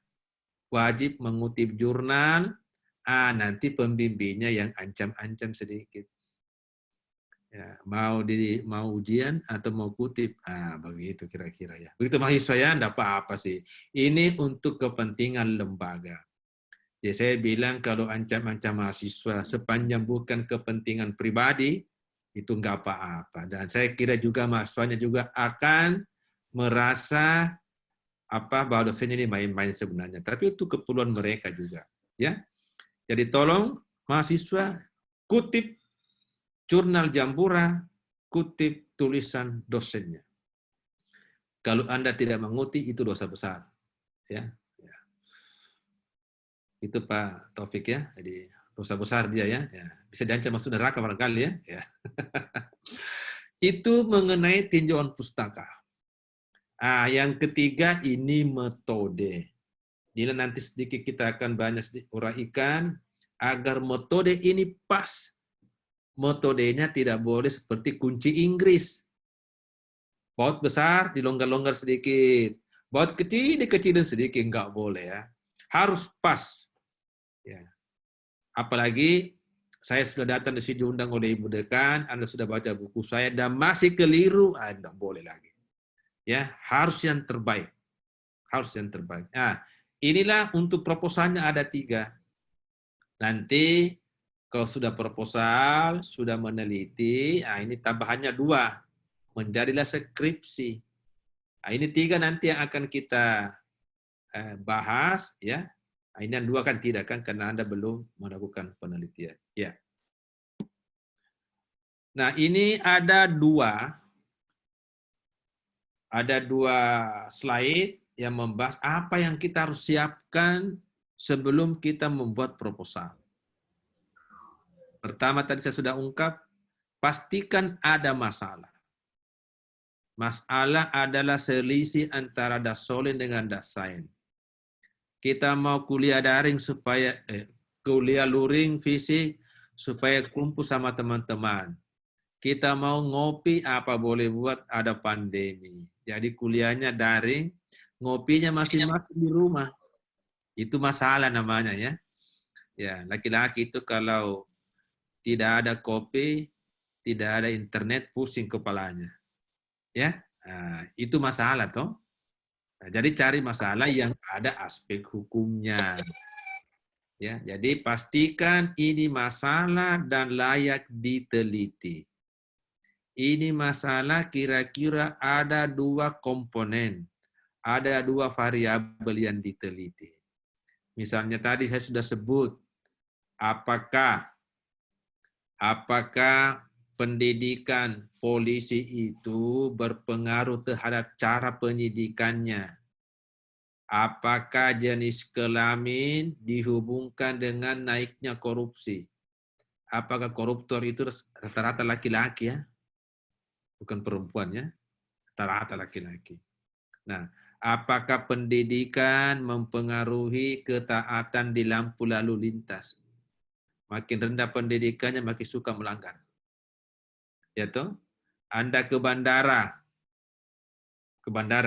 wajib mengutip jurnal, nanti pembimbingnya yang ancam-ancam sedikit. Ya, mau ujian atau mau kutip, begitu kira-kira ya. Begitu mahasiswa ya, enggak apa-apa sih. Ini untuk kepentingan lembaga. Jadi saya bilang kalau ancam-ancam mahasiswa sepanjang bukan kepentingan pribadi, itu enggak apa-apa. Dan saya kira juga mahasiswanya juga akan merasa bahwa dosennya ini main-main sebenarnya. Tapi itu keperluan mereka juga. Ya. Jadi tolong mahasiswa kutip jurnal Jambura, kutip tulisan dosennya. Kalau Anda tidak mengutip, itu dosa besar. Ya. Itu Pak Taufik ya. Jadi dosa besar dia ya. Bisa diancam masuk neraka barangkali ya. Itu mengenai tinjauan pustaka. Yang ketiga ini metode. Jadi nanti sedikit kita akan banyak uraikan agar metode ini pas. Metodenya tidak boleh seperti kunci Inggris. Baut besar dilonggar-longgar sedikit. Baut kecil dikecilin sedikit, enggak boleh ya. Harus pas. Ya. Apalagi saya sudah datang di sini diundang oleh Ibu Dekan, Anda sudah baca buku saya dan masih keliru, enggak boleh lagi. Ya, harus yang terbaik. Harus yang terbaik. Inilah untuk proposalnya ada 3. Nanti kalau sudah proposal, sudah meneliti, ini tambahannya 2. Menjadilah skripsi. Ini 3 nanti yang akan kita bahas. Ya. Ini yang 2 kan tidak kan, karena Anda belum melakukan penelitian. Ya. Nah ini ada 2 slide yang membahas apa yang kita harus siapkan sebelum kita membuat proposal. Pertama tadi saya sudah ungkap, pastikan ada masalah. Masalah adalah selisih antara Dasolin dengan Dasain. Kita mau kuliah daring supaya kuliah luring fisik supaya kumpul sama teman-teman. Kita mau ngopi apa boleh buat, ada pandemi. Jadi kuliahnya daring, ngopinya masing-masing di rumah. Itu masalah namanya ya. Ya, laki-laki itu kalau tidak ada kopi, tidak ada internet, pusing kepalanya. Ya, itu masalah toh. Jadi cari masalah yang ada aspek hukumnya. Ya, jadi pastikan ini masalah dan layak diteliti. Ini masalah kira-kira ada 2 komponen, ada 2 variabel yang diteliti. Misalnya tadi saya sudah sebut, apakah pendidikan polisi itu berpengaruh terhadap cara penyidikannya? Apakah jenis kelamin dihubungkan dengan naiknya korupsi? Apakah koruptor itu rata-rata laki-laki ya? Bukan perempuan ya? Rata-rata laki-laki. Nah, apakah pendidikan mempengaruhi ketaatan di lampu lalu lintas? Makin rendah pendidikannya, makin suka melanggar. Ya toh? Anda ke bandara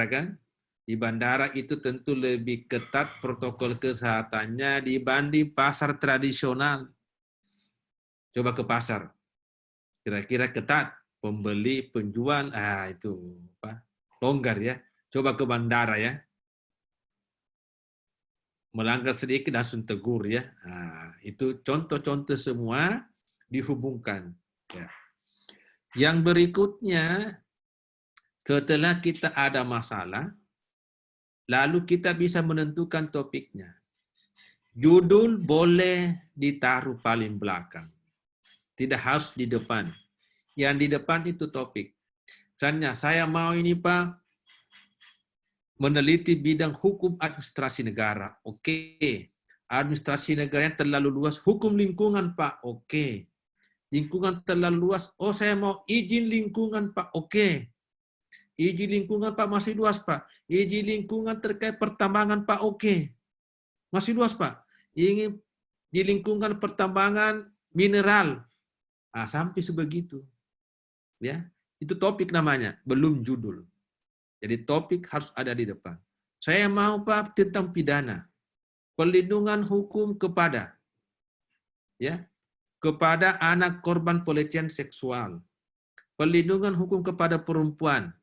kan? Di bandara itu tentu lebih ketat protokol kesehatannya dibanding pasar tradisional. Coba ke pasar, kira-kira ketat, pembeli, penjual, itu longgar ya. Coba ke bandara ya, melanggar sedikit langsung tegur ya. Itu contoh-contoh semua dihubungkan. Ya. Yang berikutnya, setelah kita ada masalah, lalu kita bisa menentukan topiknya. Judul boleh ditaruh paling belakang. Tidak harus di depan. Yang di depan itu topik. Misalnya, saya mau ini Pak, meneliti bidang hukum administrasi negara. Oke. Administrasi negaranya terlalu luas. Hukum lingkungan, Pak. Oke. Lingkungan terlalu luas. Oh, saya mau izin lingkungan, Pak. Oke. Izin lingkungan, Pak, masih luas, Pak. Izin lingkungan terkait pertambangan, Pak. Oke. Masih luas, Pak. Ingin di lingkungan pertambangan mineral. Nah, sampai sebegitu. Ya. Itu topik namanya, belum judul. Jadi topik harus ada di depan. Saya mau, Pak, tentang pidana. Perlindungan hukum kepada anak korban pelecehan seksual. Perlindungan hukum kepada perempuan.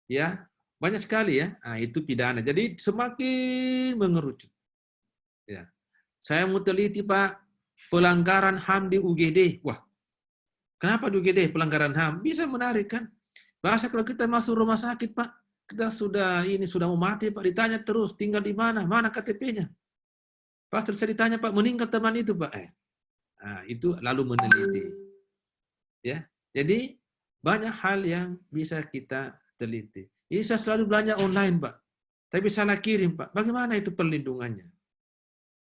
Ya, banyak sekali ya. Nah, itu pidana. Jadi semakin mengerucut. Ya. Saya mau teliti, Pak, pelanggaran HAM di UGD. Wah, kenapa di UGD pelanggaran HAM? Bisa menarik kan? Bahasa kalau kita masuk rumah sakit, Pak, kita sudah mau mati, Pak, ditanya terus tinggal di mana, mana KTP-nya. Pas saya ditanya, Pak, meninggal teman itu, Pak. Nah, itu lalu meneliti. Ya, jadi banyak hal yang bisa kita teliti. Ini saya selalu belanja online, Pak. Tapi salah kirim, Pak. Bagaimana itu perlindungannya?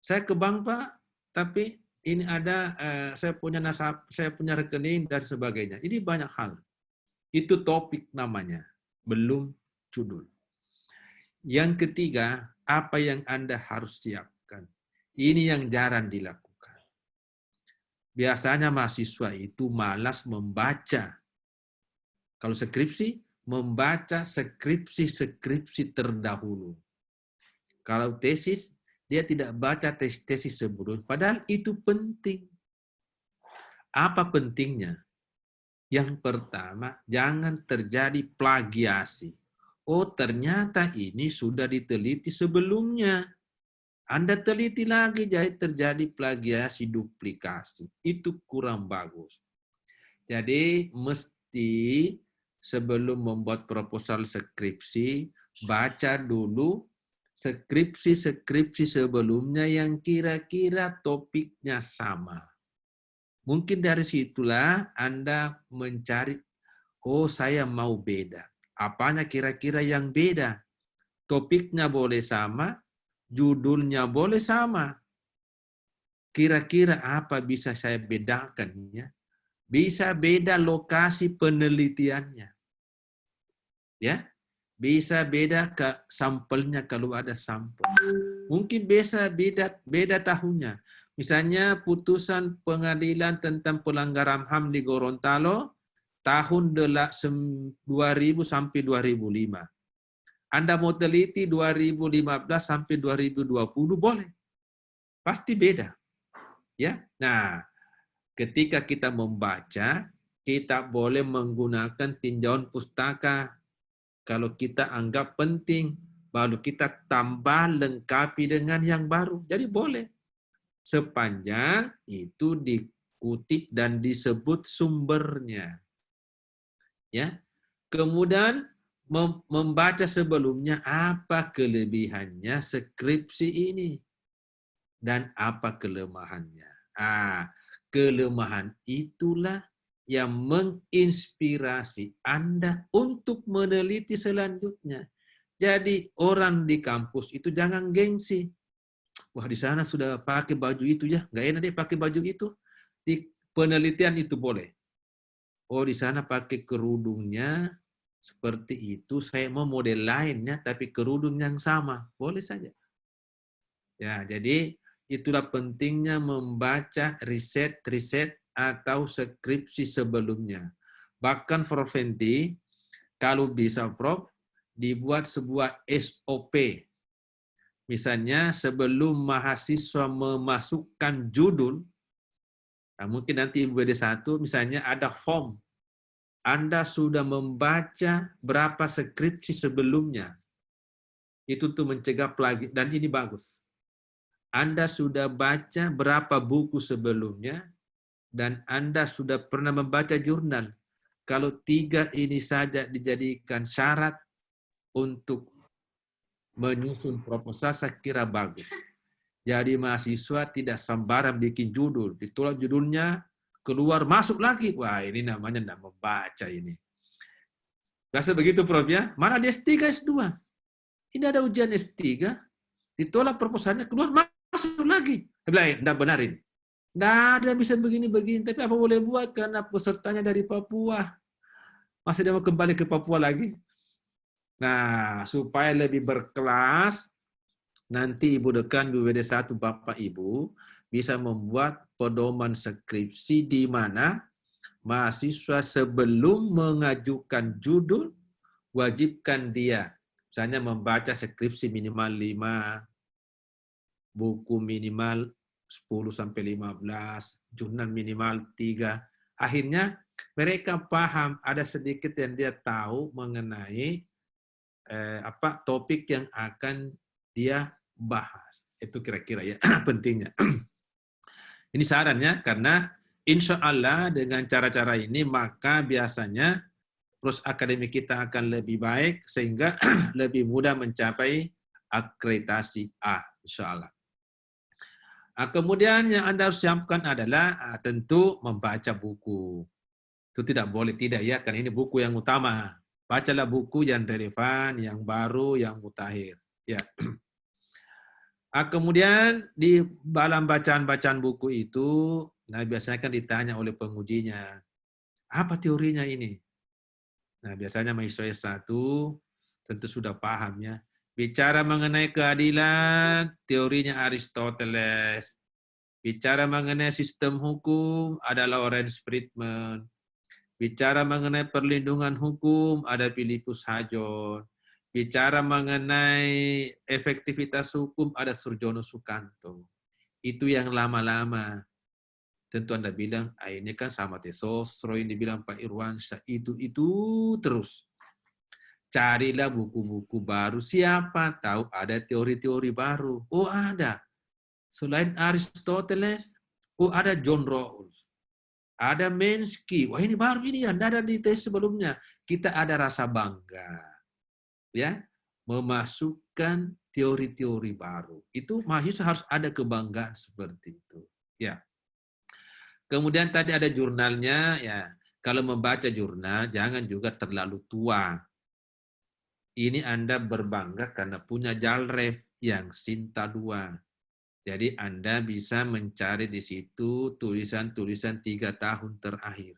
Saya ke bank, Pak, tapi ini ada saya punya rekening dan sebagainya. Ini banyak hal. Itu topik namanya, belum judul. Yang ketiga, apa yang Anda harus siapkan. Ini yang jarang dilakukan. Biasanya mahasiswa itu malas membaca. Kalau skripsi, membaca skripsi terdahulu. Kalau tesis, dia tidak baca tesis sebelum. Padahal itu penting. Apa pentingnya? Yang pertama, jangan terjadi plagiasi. Oh, ternyata ini sudah diteliti sebelumnya. Anda teliti lagi, jadi terjadi plagiasi, duplikasi. Itu kurang bagus. Jadi, mesti sebelum membuat proposal skripsi, baca dulu skripsi sebelumnya yang kira-kira topiknya sama. Mungkin dari situlah Anda mencari, oh saya mau beda. Apanya kira-kira yang beda? Topiknya boleh sama, judulnya boleh sama. Kira-kira apa bisa saya bedakan? Ya? Bisa beda lokasi penelitiannya. Ya, bisa beda ke sampelnya kalau ada sampel. Mungkin bisa beda tahunnya. Misalnya putusan pengadilan tentang pelanggaran HAM di Gorontalo tahun 2000 sampai 2005. Anda mau teliti 2015 sampai 2020 boleh. Pasti beda. Ya. Nah, ketika kita membaca, kita boleh menggunakan tinjauan pustaka. Kalau kita anggap penting, baru kita tambah lengkapi dengan yang baru. Jadi boleh. Sepanjang itu dikutip dan disebut sumbernya. Ya. Kemudian membaca sebelumnya apa kelebihannya skripsi ini dan apa kelemahannya. Kelemahan itulah yang menginspirasi Anda untuk meneliti selanjutnya. Jadi orang di kampus itu jangan gengsi. Wah, di sana sudah pakai baju itu ya, nggak enak deh pakai baju itu. Di penelitian itu boleh. Oh, di sana pakai kerudungnya seperti itu, saya mau model lainnya, tapi kerudung yang sama. Boleh saja. Ya, jadi itulah pentingnya membaca riset atau skripsi sebelumnya. Bahkan Prof. Fenty, kalau bisa Prof, dibuat sebuah SOP. Misalnya sebelum mahasiswa memasukkan judul, nah mungkin nanti BD1 misalnya ada form. Anda sudah membaca berapa skripsi sebelumnya. Itu tuh mencegah plagiat, dan ini bagus. Anda sudah baca berapa buku sebelumnya, dan Anda sudah pernah membaca jurnal. Kalau 3 ini saja dijadikan syarat untuk menyusun proposal, saya kira bagus. Jadi mahasiswa tidak sembarang bikin judul. Ditulis judulnya, keluar masuk lagi. Wah, ini namanya tidak membaca ini. Biasa begitu, Prof ya. Mana di S3, S2? Ini ada ujian S3, ditolak proposalnya, keluar masuk lagi. Dia bilang, enggak benarin. Enggak ada bisa begini-begini, tapi apa boleh buat karena pesertanya dari Papua. Masa dia mau kembali ke Papua lagi? Nah, supaya lebih berkelas, nanti Ibu Dekan BWD 1 Bapak Ibu bisa membuat pedoman skripsi di mana mahasiswa sebelum mengajukan judul wajibkan dia misalnya membaca skripsi minimal 5, buku minimal 10 sampai 15, jurnal minimal 3. Akhirnya mereka paham, ada sedikit yang dia tahu mengenai topik yang akan dia bahas. Itu kira-kira ya pentingnya. Ini sarannya karena insya Allah dengan cara-cara ini maka biasanya proses akademik kita akan lebih baik sehingga lebih mudah mencapai akreditasi A, insya Allah. Kemudian yang Anda harus siapkan adalah tentu membaca buku. Itu tidak boleh tidak ya, karena ini buku yang utama. Bacalah buku yang relevan, yang baru, yang mutakhir. Ya. Kemudian di dalam bacaan-bacaan buku itu, nah biasanya kan ditanya oleh pengujinya, apa teorinya ini? Nah, biasanya mahasiswa S1 tentu sudah paham ya. Bicara mengenai keadilan, teorinya Aristoteles. Bicara mengenai sistem hukum, ada Lawrence Friedman. Bicara mengenai perlindungan hukum, ada Philippus Hajon. Bicara mengenai efektivitas hukum, ada Surjono Sukanto. Itu yang lama-lama. Tentu Anda bilang, ini kan sama Tesosro, ini bilang Pak Irwansyah, itu terus. Carilah buku-buku baru, siapa tahu ada teori-teori baru. Oh ada. Selain Aristoteles, oh ada John Rawls. Ada Minsky. Wah ini baru, ini yang ada di tes sebelumnya. Kita ada rasa bangga. Ya, memasukkan teori-teori baru. Itu mahasiswa harus ada kebanggaan seperti itu. Ya. Kemudian tadi ada jurnalnya, ya. Kalau membaca jurnal, jangan juga terlalu tua. Ini Anda berbangga karena punya Jalref yang Sinta 2. Jadi Anda bisa mencari di situ tulisan-tulisan 3 tahun terakhir.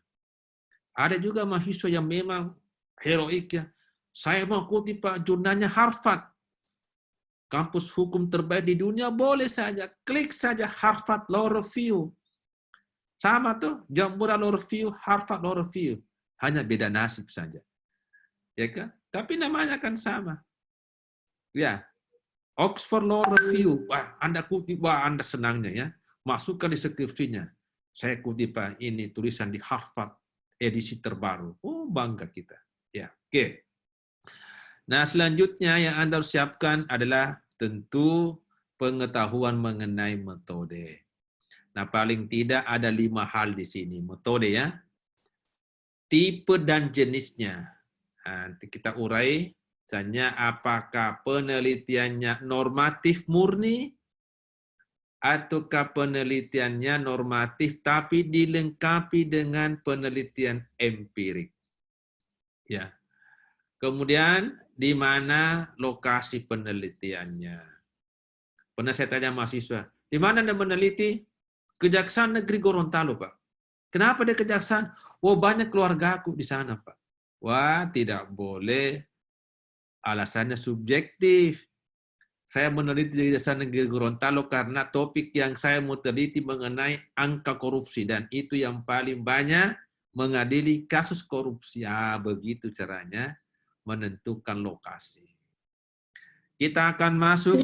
Ada juga mahasiswa yang memang heroik ya. Saya mau kutip Pak jurnalnya Harvard. Kampus hukum terbaik di dunia, boleh saja. Klik saja Harvard Law Review. Sama tuh, Jambura Law Review, Harvard Law Review. Hanya beda nasib saja. Ya kan? Tapi namanya kan sama. Ya. Oxford Law Review. Wah, Anda kutip, wah Anda senangnya ya. Masukkan di skripsinya. Saya kutip Pak, ini tulisan di Harvard edisi terbaru. Oh, bangga kita. Ya, oke. Nah, selanjutnya yang Anda harus siapkan adalah tentu pengetahuan mengenai metode. Nah, paling tidak ada 5 hal di sini. Metode ya. Tipe dan jenisnya. Nanti kita urai. Misalnya, apakah penelitiannya normatif murni, ataukah penelitiannya normatif tapi dilengkapi dengan penelitian empirik. Ya. Kemudian, di mana lokasi penelitiannya? Pernah saya tanya mahasiswa, di mana Anda meneliti? Kejaksaan Negeri Gorontalo, Pak. Kenapa dia kejaksaan? Oh, banyak keluarga aku di sana, Pak. Wah, tidak boleh. Alasannya subjektif. Saya meneliti di Kejaksaan Negeri Gorontalo karena topik yang saya mau teliti mengenai angka korupsi. Dan itu yang paling banyak mengadili kasus korupsi. Ya, begitu caranya menentukan lokasi. Kita akan masuk.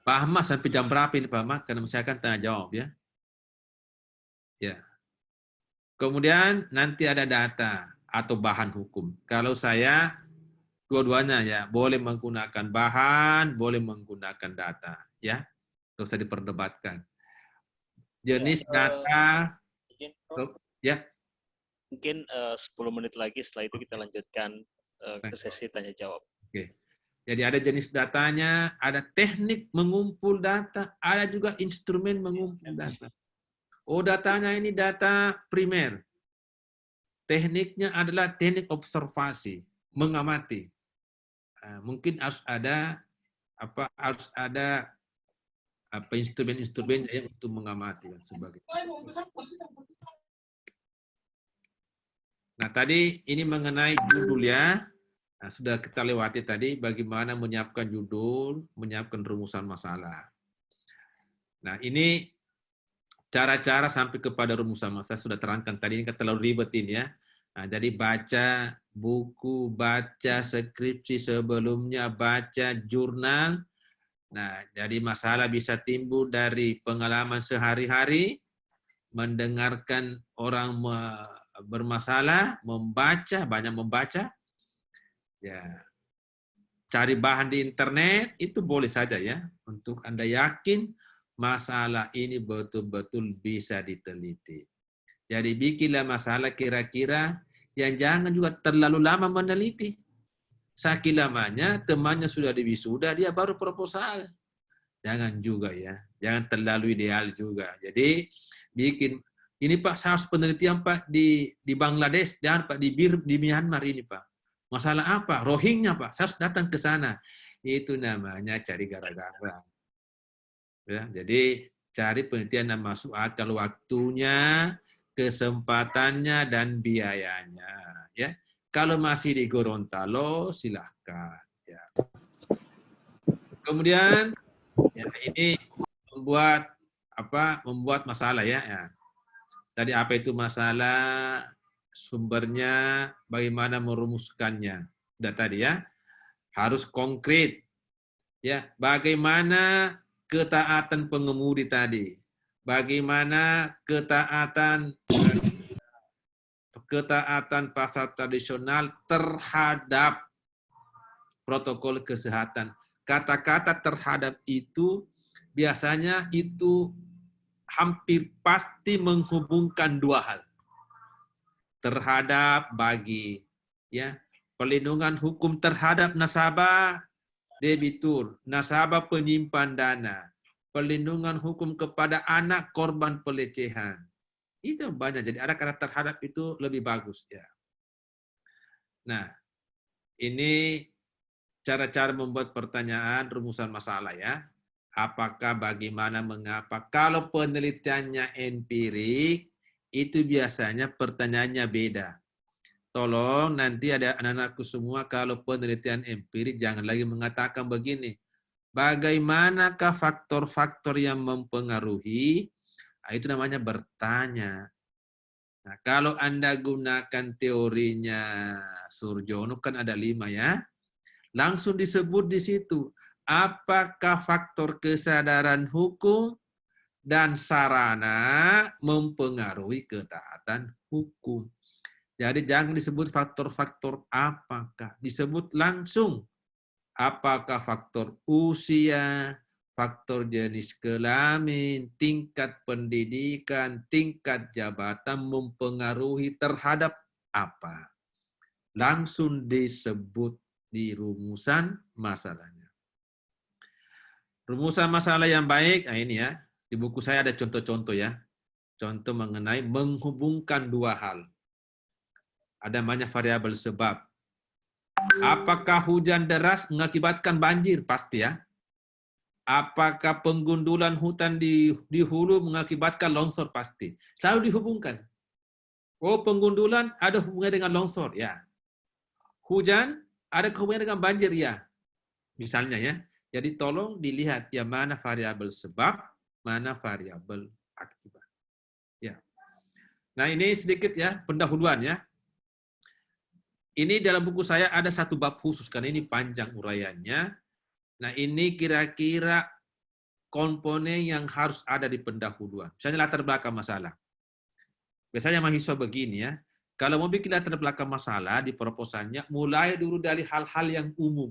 Pak Ahmad sampai jam berapa ini Pak Ahmad? Karena saya akan tanya jawab ya. Ya. Kemudian nanti ada data atau bahan hukum. Kalau saya dua-duanya ya, boleh menggunakan bahan, boleh menggunakan data ya. Tidak usah diperdebatkan. Jenis data ya. Mungkin 10 menit lagi setelah itu kita lanjutkan ke sesi tanya jawab. Oke. Jadi ada jenis datanya, ada teknik mengumpul data, ada juga instrumen mengumpul data. Oh, datanya ini data primer. Tekniknya adalah teknik observasi. mengamati. Mungkin harus ada instrumen-instrumen yang untuk mengamati dan sebagainya. Nah, tadi ini mengenai judul ya. Nah, sudah kita lewati tadi bagaimana menyiapkan judul, menyiapkan rumusan masalah. Nah, ini cara-cara sampai kepada rumusan masalah sudah terangkan tadi, ini kan terlalu ribet ini ya. Nah, jadi baca buku, baca skripsi sebelumnya, baca jurnal. Nah, jadi masalah bisa timbul dari pengalaman sehari-hari, mendengarkan orang bermasalah, membaca, banyak membaca. Ya. Cari bahan di internet itu boleh saja ya, untuk Anda yakin masalah ini betul-betul bisa diteliti. Jadi bikinlah masalah kira-kira yang jangan juga terlalu lama meneliti. Saking lamanya temannya sudah diwisuda, dia baru proposal. Jangan juga ya, jangan terlalu ideal juga. Jadi bikin, ini Pak, saya harus penelitian Pak di Bangladesh, jangan Pak di Myanmar ini Pak. Masalah apa? Rohingya Pak, saya harus datang ke sana. Itu namanya cari gara-gara. Ya, jadi cari penelitian yang masuk akal waktunya, kesempatannya, dan biayanya. Ya. Kalau masih di Gorontalo, silahkan. Ya. Kemudian ya, ini membuat masalah ya. Tadi apa itu masalah, sumbernya, bagaimana merumuskannya. Udah tadi ya. Harus konkret. Ya, bagaimana ketaatan pengemudi tadi. Bagaimana ketaatan pasar tradisional terhadap protokol kesehatan. Kata-kata terhadap itu biasanya itu hampir pasti menghubungkan dua hal. Terhadap bagi ya, perlindungan hukum terhadap nasabah debitur, nasabah penyimpan dana, perlindungan hukum kepada anak korban pelecehan. Itu banyak. Jadi ada kata terhadap itu lebih bagus ya. Nah, ini cara-cara membuat pertanyaan rumusan masalah ya. Apakah, bagaimana, mengapa. Kalau penelitiannya empirik, itu biasanya pertanyaannya beda. Tolong nanti ada anak-anakku semua, kalau penelitian empirik jangan lagi mengatakan begini. Bagaimanakah faktor-faktor yang mempengaruhi? Nah, itu namanya bertanya. Nah, kalau Anda gunakan teorinya Surjono, kan ada 5 ya. Langsung disebut di situ. Apakah faktor kesadaran hukum dan sarana mempengaruhi ketaatan hukum? Jadi jangan disebut faktor-faktor apakah. Disebut langsung. Apakah faktor usia, faktor jenis kelamin, tingkat pendidikan, tingkat jabatan mempengaruhi terhadap apa? Langsung disebut di rumusan masalahnya. Rumusan masalah yang baik, nah ini ya, di buku saya ada contoh-contoh ya. Contoh mengenai menghubungkan dua hal. Ada namanya variabel sebab. Apakah hujan deras mengakibatkan banjir? Pasti ya. Apakah penggundulan hutan di hulu mengakibatkan longsor? Pasti. Selalu dihubungkan. Oh, penggundulan ada hubungannya dengan longsor, ya. Hujan ada hubungannya dengan banjir, ya. Misalnya ya. Jadi tolong dilihat ya, mana variabel sebab, mana variabel akibat. Ya. Nah, ini sedikit ya pendahuluan ya. Ini dalam buku saya ada satu bab khusus karena ini panjang uraiannya. Nah, ini kira-kira komponen yang harus ada di pendahuluan. Misalnya latar belakang masalah. Biasanya mahasiswa begini ya, kalau mau bikin latar belakang masalah di proposalnya, mulai dulu dari hal-hal yang umum.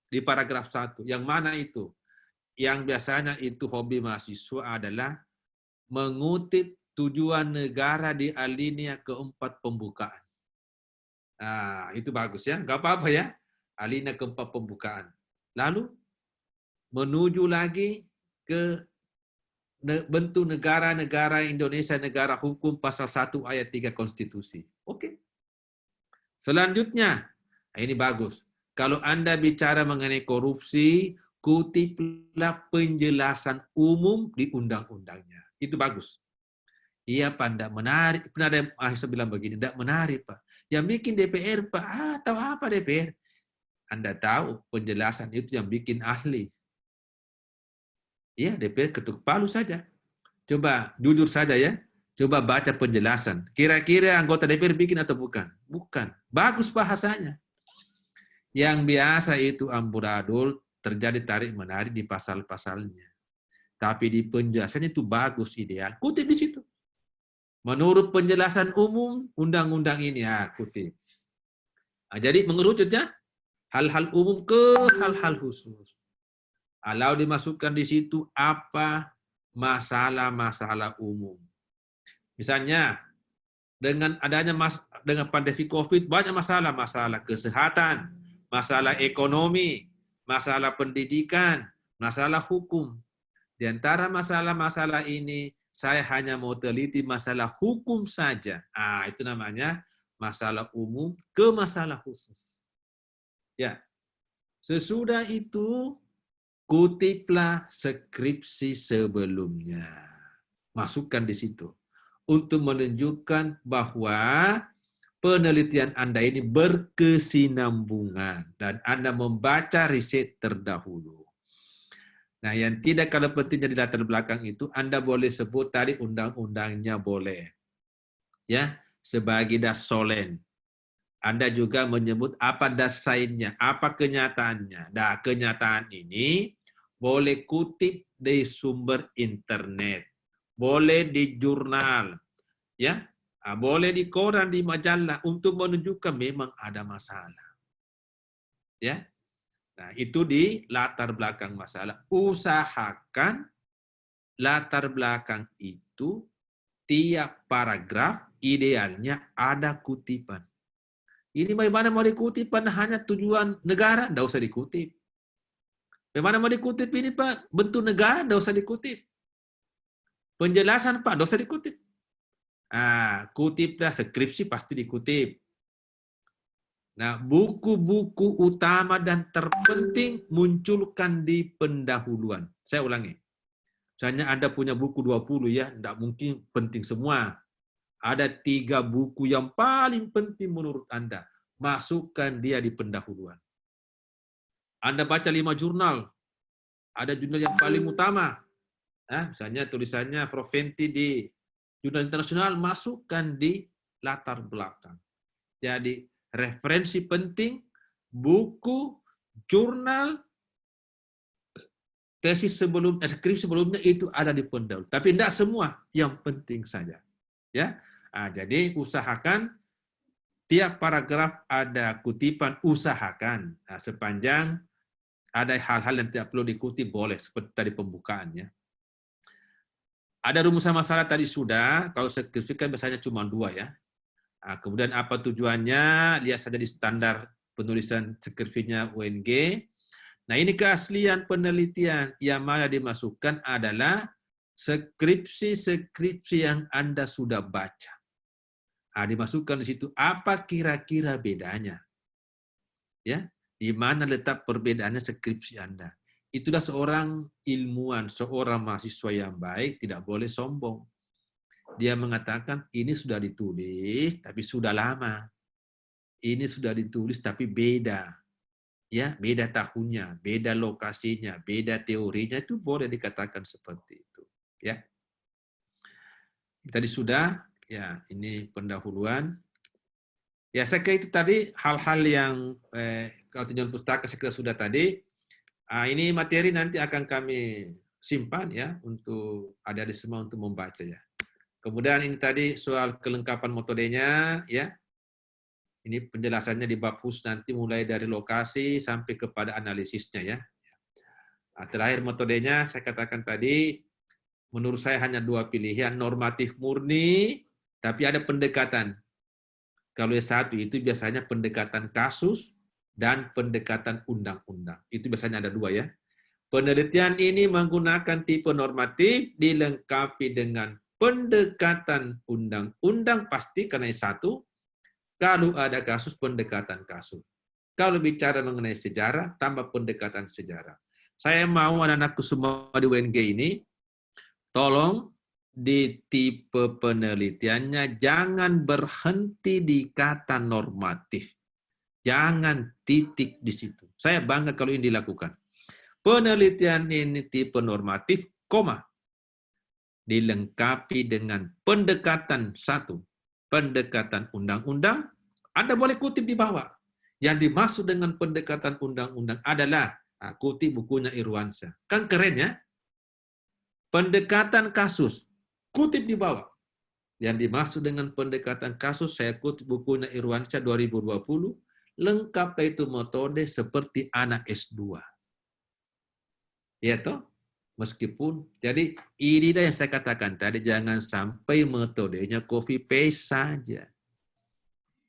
Di paragraf 1. Yang mana itu? Yang biasanya itu hobi mahasiswa adalah mengutip tujuan negara di alinea keempat pembukaan. Nah, itu bagus ya. Nggak apa-apa ya. Alinea keempat pembukaan. Lalu menuju lagi ke bentuk negara-negara Indonesia, negara hukum pasal 1 ayat 3 konstitusi. Oke. Selanjutnya, Nah, ini bagus. Kalau Anda bicara mengenai korupsi, kutiplah penjelasan umum di undang-undangnya. Itu bagus. Iya Pak, tidak menarik. Pernah ada mahasiswa bilang begini, tidak menarik Pak. Yang bikin DPR Pak, tahu apa DPR? Anda tahu penjelasan itu yang bikin ahli. Iya, DPR ketuk palu saja. Coba jujur saja ya. Coba baca penjelasan. Kira-kira anggota DPR bikin atau bukan? Bukan. Bagus bahasanya. Yang biasa itu amburadul, terjadi tarik-menarik di pasal-pasalnya. Tapi di penjelasannya itu bagus, ideal. Kutip di situ. Menurut penjelasan umum, undang-undang ini, ya kutip. Nah, jadi mengerucutnya, hal-hal umum ke hal-hal khusus. Kalau dimasukkan di situ apa masalah-masalah umum. Misalnya, dengan adanya dengan pandemi COVID, banyak masalah kesehatan, masalah ekonomi, masalah pendidikan, masalah hukum. Di antara masalah-masalah ini, saya hanya mau teliti masalah hukum saja. Itu namanya masalah umum ke masalah khusus. Ya, sesudah itu kutiplah skripsi sebelumnya. Masukkan di situ untuk menunjukkan bahwa penelitian Anda ini berkesinambungan dan Anda membaca riset terdahulu. Nah, yang tidak kalau pentingnya di latar belakang itu, Anda boleh sebut tadi undang-undangnya boleh. Ya, sebagai dasolen. Anda juga menyebut apa dasainnya, apa kenyataannya. Nah, kenyataan ini boleh kutip di sumber internet, boleh di jurnal, ya, boleh di koran, di majalah untuk menunjukkan memang ada masalah. Ya. Nah, itu di latar belakang masalah. Usahakan latar belakang itu tiap paragraf idealnya ada kutipan. Ini bagaimana mau dikutipan hanya tujuan negara, tidak usah dikutip. Bagaimana mau dikutip ini Pak? Bentuk negara, tidak usah dikutip. Penjelasan Pak, tidak usah dikutip. Kutiplah skripsi pasti dikutip. Nah, buku-buku utama dan terpenting munculkan di pendahuluan. Saya ulangi. Misalnya Anda punya buku 20 ya, tidak mungkin penting semua. Ada 3 buku yang paling penting menurut Anda. Masukkan dia di pendahuluan. Anda baca 5 jurnal. Ada jurnal yang paling utama. Misalnya tulisannya Prof. Fenty di jurnal internasional, masukkan di latar belakang. Jadi, referensi penting, buku, jurnal, tesis skripsi sebelumnya itu ada di pendahuluan. Tapi tidak semua, yang penting saja. Ya, jadi usahakan tiap paragraf ada kutipan, usahakan. Sepanjang ada hal-hal yang tidak perlu dikutip boleh, seperti tadi pembukaannya. Ada rumusan masalah tadi sudah, kalau skripsi kan biasanya cuma 2 ya. Kemudian apa tujuannya, lihat saja di standar penulisan skripsinya UNG. Nah, ini keaslian penelitian yang mana dimasukkan adalah skripsi yang Anda sudah baca. Dimasukkan di situ apa kira-kira bedanya. Ya, di mana letak perbedaannya skripsi Anda. Itulah seorang ilmuwan, seorang mahasiswa yang baik tidak boleh sombong. Dia mengatakan ini sudah ditulis tapi sudah lama. Ini sudah ditulis tapi beda. Ya, beda tahunnya, beda lokasinya, beda teorinya, itu boleh dikatakan seperti itu, ya. Tadi sudah, ya, ini pendahuluan. Ya, saya kira itu tadi hal-hal yang kalau tinjauan pustaka saya kira sudah tadi. Ini materi nanti akan kami simpan ya untuk adik-adik semua untuk membaca ya. Kemudian ini tadi soal kelengkapan metodenya, ya. Ini penjelasannya di bab khusus nanti mulai dari lokasi sampai kepada analisisnya ya. Terakhir metodenya saya katakan tadi, menurut saya hanya 2 pilihan, normatif murni, tapi ada pendekatan. Kalau yang satu itu biasanya pendekatan kasus dan pendekatan undang-undang. Itu biasanya ada 2 ya. Penelitian ini menggunakan tipe normatif dilengkapi dengan pendekatan undang-undang pasti karena satu, kalau ada kasus pendekatan kasus. Kalau bicara mengenai sejarah, tambah pendekatan sejarah. Saya mau anak-anakku semua di UNG ini, tolong di tipe penelitiannya jangan berhenti di kata normatif. Jangan titik di situ. Saya bangga kalau ini dilakukan. Penelitian ini tipe normatif, koma. Dilengkapi dengan pendekatan satu. Pendekatan undang-undang, Anda boleh kutip di bawah. Yang dimaksud dengan pendekatan undang-undang adalah, kutip bukunya Irwansyah. Kan keren ya? Pendekatan kasus, kutip di bawah. Yang dimaksud dengan pendekatan kasus, saya kutip bukunya Irwansyah 2020, lengkap itu metode seperti anak S2. Ya toh? Meskipun, jadi ini yang saya katakan tadi, jangan sampai metodenya copy paste saja.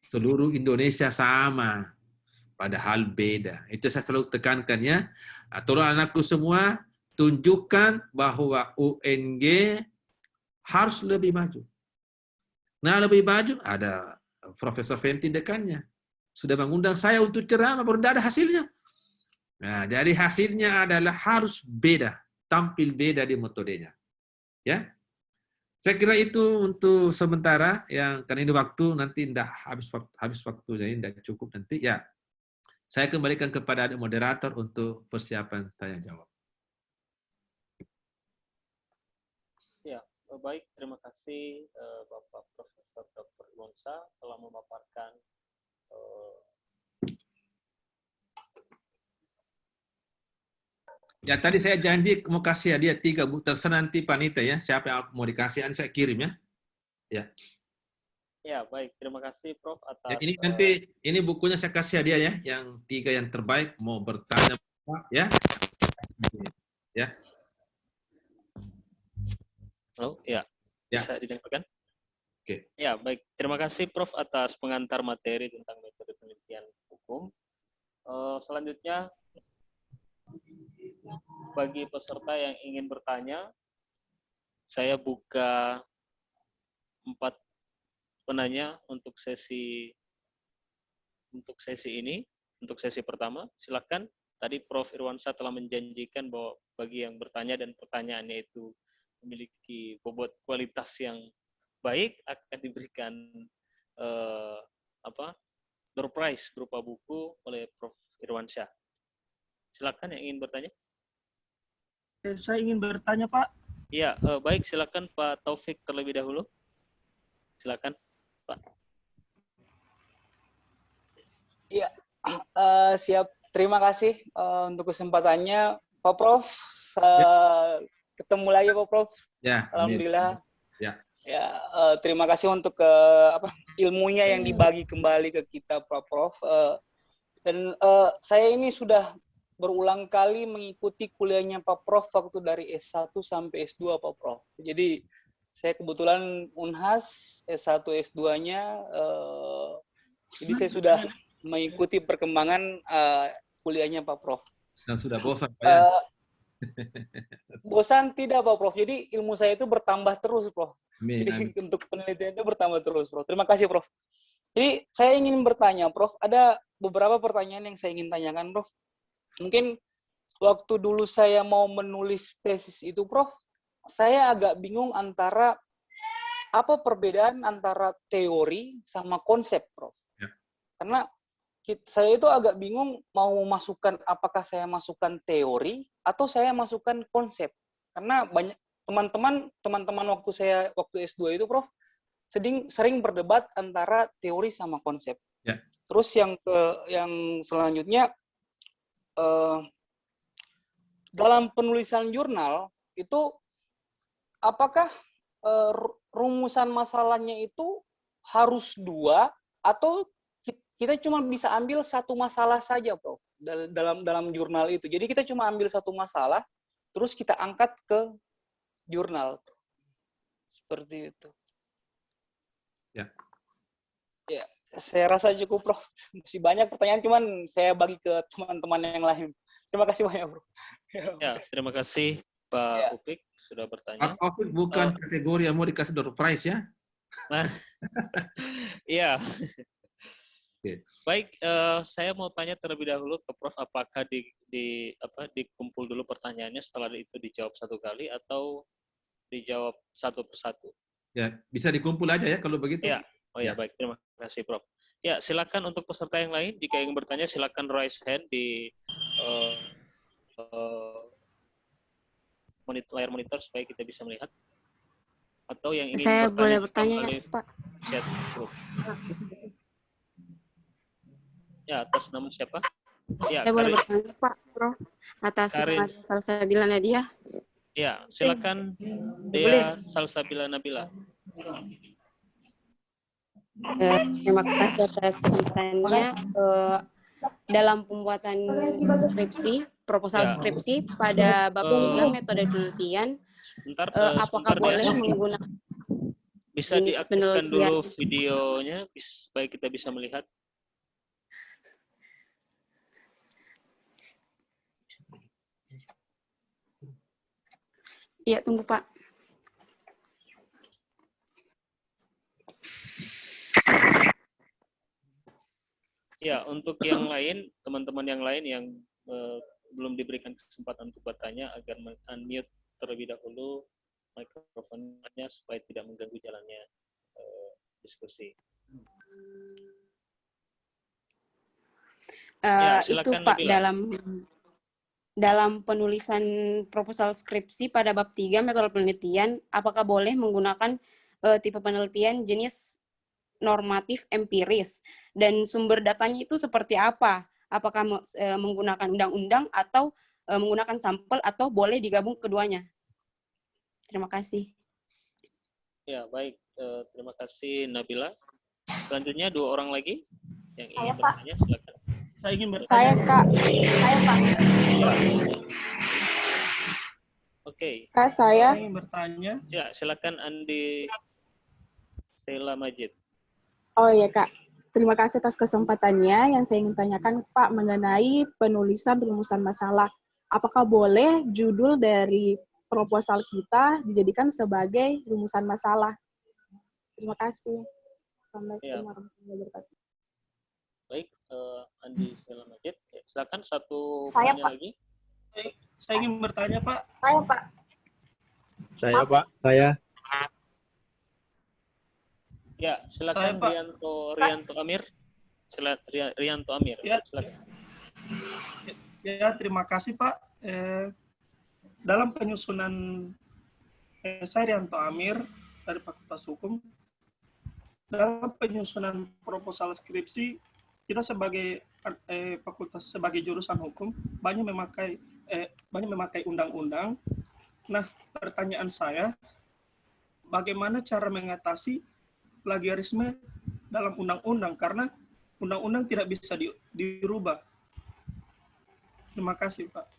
Seluruh Indonesia sama, padahal beda. Itu saya selalu tekankan ya. Tolong anakku semua, tunjukkan bahwa UNG harus lebih maju. Nah, lebih maju, ada Profesor Fenty dekannya. Sudah mengundang saya untuk ceramah, baru tidak ada hasilnya. Nah, jadi hasilnya adalah harus beda, tampil beda di metodenya. Ya, saya kira itu untuk sementara. Yang kan ini waktu nanti tidak habis waktu, jadi tidak cukup nanti. Ya, saya kembalikan kepada adik moderator untuk persiapan tanya jawab. Ya, baik. Terima kasih Bapak Profesor Dr. Irwansyah telah memaparkan ya, tadi saya janji mau kasih hadiah 3 buku. Terserah nanti panitia ya, siapa yang mau dikasih, saya kirim ya. Ya. Ya, baik. Terima kasih Prof atas Ya, ini nanti ini bukunya saya kasih hadiah ya, yang 3 yang terbaik mau bertanya ya. Ya. Halo, ya. Ya. Bisa didengarkan? Oke. Ya, baik. Terima kasih Prof atas pengantar materi tentang metode penelitian hukum. Selanjutnya, bagi peserta yang ingin bertanya, saya buka 4 penanya untuk sesi ini, untuk sesi pertama. Silakan. Tadi Prof Irwansyah telah menjanjikan bahwa bagi yang bertanya dan pertanyaannya itu memiliki bobot kualitas yang baik, akan diberikan door prize berupa buku oleh Prof Irwansyah. Silakan yang ingin bertanya. Saya ingin bertanya, Pak. Iya, baik. Silakan Pak Taufik terlebih dahulu. Silakan, Pak. Iya, siap. Terima kasih untuk kesempatannya, Pak Prof. Ketemu lagi, Pak Prof. Ya. Alhamdulillah. Ya. Ya, terima kasih untuk ilmunya yang dibagi kembali ke kita, Pak Prof. Dan saya ini sudah berulang kali mengikuti kuliahnya Pak Prof waktu dari S1 sampai S2, Pak Prof. Jadi saya kebetulan Unhas S1 S2-nya, jadi saya sudah mengikuti perkembangan kuliahnya Pak Prof. Dan sudah bosan Pak ya? Bosan tidak Pak Prof. Jadi ilmu saya itu bertambah terus, Prof. Amin. Jadi untuk penelitian itu bertambah terus, Prof. Terima kasih, Prof. Jadi saya ingin bertanya, Prof. Ada beberapa pertanyaan yang saya ingin tanyakan, Prof. Mungkin waktu dulu saya mau menulis tesis itu, Prof, saya agak bingung antara apa perbedaan antara teori sama konsep, Prof. Ya. Karena saya itu agak bingung mau masukkan, apakah saya masukkan teori atau saya masukkan konsep. Karena banyak teman-teman waktu S2 itu, Prof, sering berdebat antara teori sama konsep. Ya. Terus yang selanjutnya, dalam penulisan jurnal itu apakah rumusan masalahnya itu harus 2 atau kita cuma bisa ambil satu masalah saja, Prof, dalam jurnal itu. Jadi kita cuma ambil satu masalah terus kita angkat ke jurnal. Seperti itu. Ya. Ya, saya rasa cukup, Prof. Masih banyak pertanyaan, cuman saya bagi ke teman-teman yang lain. Terima kasih banyak, Prof. Ya, terima kasih Pak Upik sudah bertanya. Pak Upik bukan kategori yang mau dikasih door prize ya? Nah, iya. Oke. Baik, saya mau tanya terlebih dahulu ke Prof, apakah dikumpul dulu pertanyaannya setelah itu dijawab satu kali atau dijawab satu persatu? Ya, bisa dikumpul aja ya kalau begitu. Ya, oh ya, Ya. baik, terima kasih Prof. Ya, silakan untuk peserta yang lain jika ingin bertanya silakan raise hand di layar monitor supaya kita bisa melihat. Atau yang ingin Saya bertanya boleh juga bertanya, melalui Pak? chat group. Ya, atas nama siapa? Ya, Saya boleh bertanya, Pak, Prof, atas Karin. nama Salsabila Nadia. Ya, silakan Dea Salsabila Nabila. Terima kasih atas kesempatannya. Dalam pembuatan skripsi, proposal Ya. skripsi pada bab 3 metode penelitian, Bentar, apakah sebentar, boleh Dea. menggunakan Bisa jenis diaktifkan penelitian? dulu videonya supaya kita bisa melihat. Iya, tunggu, Pak. Ya, untuk yang lain, teman-teman yang lain yang belum diberikan kesempatan untuk bertanya agar unmute terlebih dahulu mikrofonnya supaya tidak mengganggu jalannya diskusi. Ya, Itu, silakan, Pak, Nabila. dalam penulisan proposal skripsi pada bab 3 metode penelitian, apakah boleh menggunakan tipe penelitian jenis normatif empiris, dan sumber datanya itu seperti apa? Apakah menggunakan undang-undang atau menggunakan sampel, atau boleh digabung keduanya? Terima kasih. Ya, baik. Terima kasih, Nabila. Selanjutnya 2 orang lagi yang ingin Saya, Pak. bertanya, silakan. Saya ingin Saya, bertanya. Kak. Saya, Pak. Oke. Kak, Saya saya. ingin bertanya. Ya, silakan Andi Stella Majid. Oh iya, Kak. Terima kasih atas kesempatannya. Yang saya ingin tanyakan, Pak, mengenai penulisan rumusan masalah. Apakah boleh judul dari proposal kita dijadikan sebagai rumusan masalah? Terima kasih. Assalamualaikum warahmatullahi wabarakatuh. Baik, Andi Stella Majid. Ya, silakan satu Saya, pertanyaan Pak. lagi. Saya ingin bertanya, Pak. Saya, Pak. Saya, Pak. Saya. Ya, silakan Saya, Pak. Rianto Amir. Rianto Amir. Ya. Silakan. Ya, terima kasih, Pak. Dalam penyusunan saya Rianto Amir dari Fakultas Hukum, dalam penyusunan proposal skripsi, kita sebagai fakultas, sebagai jurusan hukum banyak memakai undang-undang. Nah, pertanyaan saya, bagaimana cara mengatasi plagiarisme dalam undang-undang, karena undang-undang tidak bisa dirubah. Terima kasih, Pak.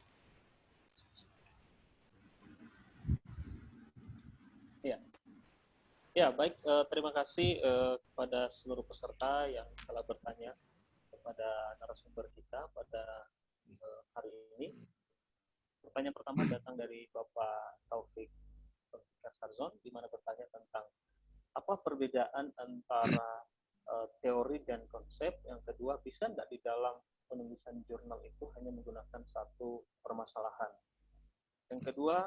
Ya, baik. Terima kasih kepada seluruh peserta yang telah bertanya kepada narasumber kita pada hari ini. Pertanyaan pertama datang dari Bapak Taufik Sarzon, di mana bertanya tentang apa perbedaan antara teori dan konsep. Yang kedua, bisa tidak di dalam penulisan jurnal itu hanya menggunakan satu permasalahan. Yang kedua,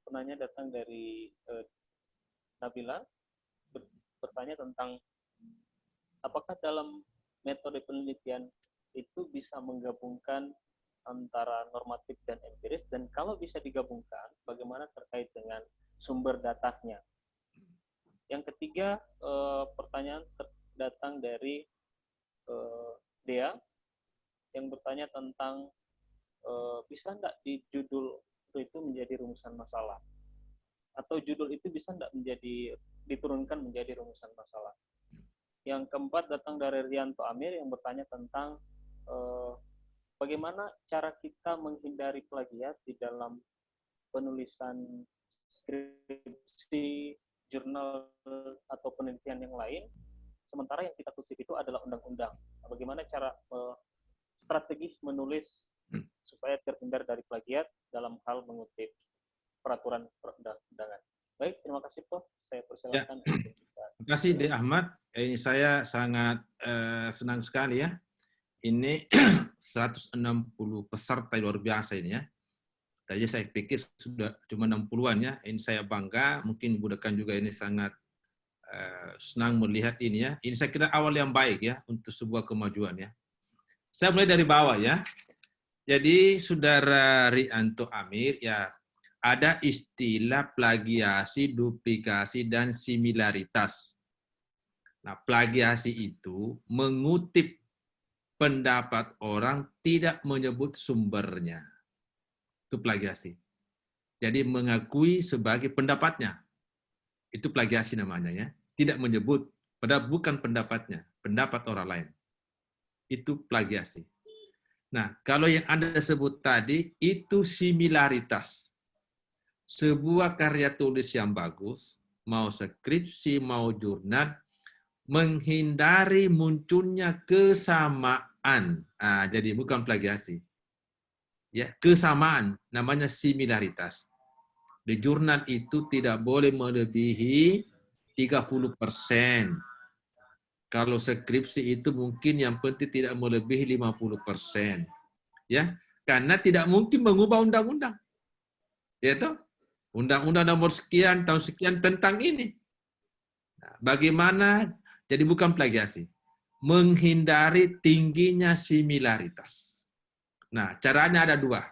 penanya datang dari Nabila, bertanya tentang apakah dalam metode penelitian itu bisa menggabungkan antara normatif dan empiris, dan kalau bisa digabungkan, bagaimana terkait dengan sumber datanya. Yang ketiga, pertanyaan datang dari Dea, yang bertanya tentang bisa enggak di judul itu menjadi rumusan masalah, atau judul itu bisa enggak diturunkan menjadi rumusan masalah. Yang keempat datang dari Rianto Amir yang bertanya tentang bagaimana cara kita menghindari plagiat di dalam penulisan skripsi, jurnal, atau penelitian yang lain, sementara yang kita kutip itu adalah undang-undang. Bagaimana cara strategis menulis supaya terhindar dari plagiat dalam hal mengutip peraturan perundang-undangan. Baik, terima kasih Prof. Saya persilakan. Terima kasih, D. Ahmad. Ini saya sangat senang sekali ya. Ini 160 peserta luar biasa ini ya. Tadi saya pikir sudah cuma 60-an ya. Ini saya bangga, mungkin Ibu Dekan juga ini sangat senang melihat ini ya. Ini saya kira awal yang baik ya untuk sebuah kemajuan ya. Saya mulai dari bawah ya. Jadi Saudara Rianto Amir ya, ada istilah plagiasi, duplikasi, dan similaritas. Nah, plagiasi itu mengutip pendapat orang tidak menyebut sumbernya. Itu plagiasi. Jadi mengakui sebagai pendapatnya. Itu plagiasi namanya ya. Tidak menyebut, padahal bukan pendapatnya, pendapat orang lain. Itu plagiasi. Nah, kalau yang Anda sebut tadi, itu similaritas. Sebuah karya tulis yang bagus, mau skripsi, mau jurnal, menghindari munculnya kesamaan. Jadi bukan plagiasi. Ya, kesamaan namanya similaritas. Di jurnal itu tidak boleh melebihi 30%. Kalau skripsi itu mungkin yang penting tidak melebihi 50%. Ya, karena tidak mungkin mengubah undang-undang. Ya toh? Undang-undang nomor sekian tahun sekian tentang ini. Nah, bagaimana? Jadi bukan plagiasi. Menghindari tingginya similaritas. Nah, caranya ada dua.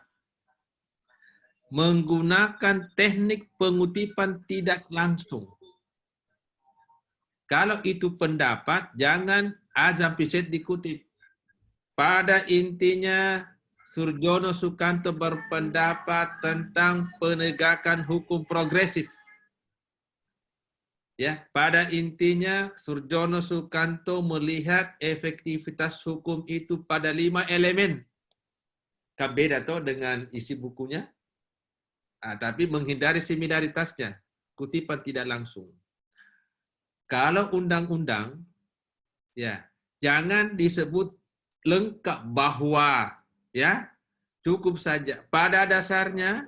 Menggunakan teknik pengutipan tidak langsung. Kalau itu pendapat, jangan A sampai Z dikutip. Pada intinya, Surjono Sukanto berpendapat tentang penegakan hukum progresif. Ya, pada intinya Surjono Sukanto melihat efektivitas hukum itu pada 5 elemen. Kan beda toh dengan isi bukunya. Tapi menghindari similaritasnya, kutipan tidak langsung. Kalau undang-undang, ya jangan disebut lengkap bahwa, ya cukup saja. Pada dasarnya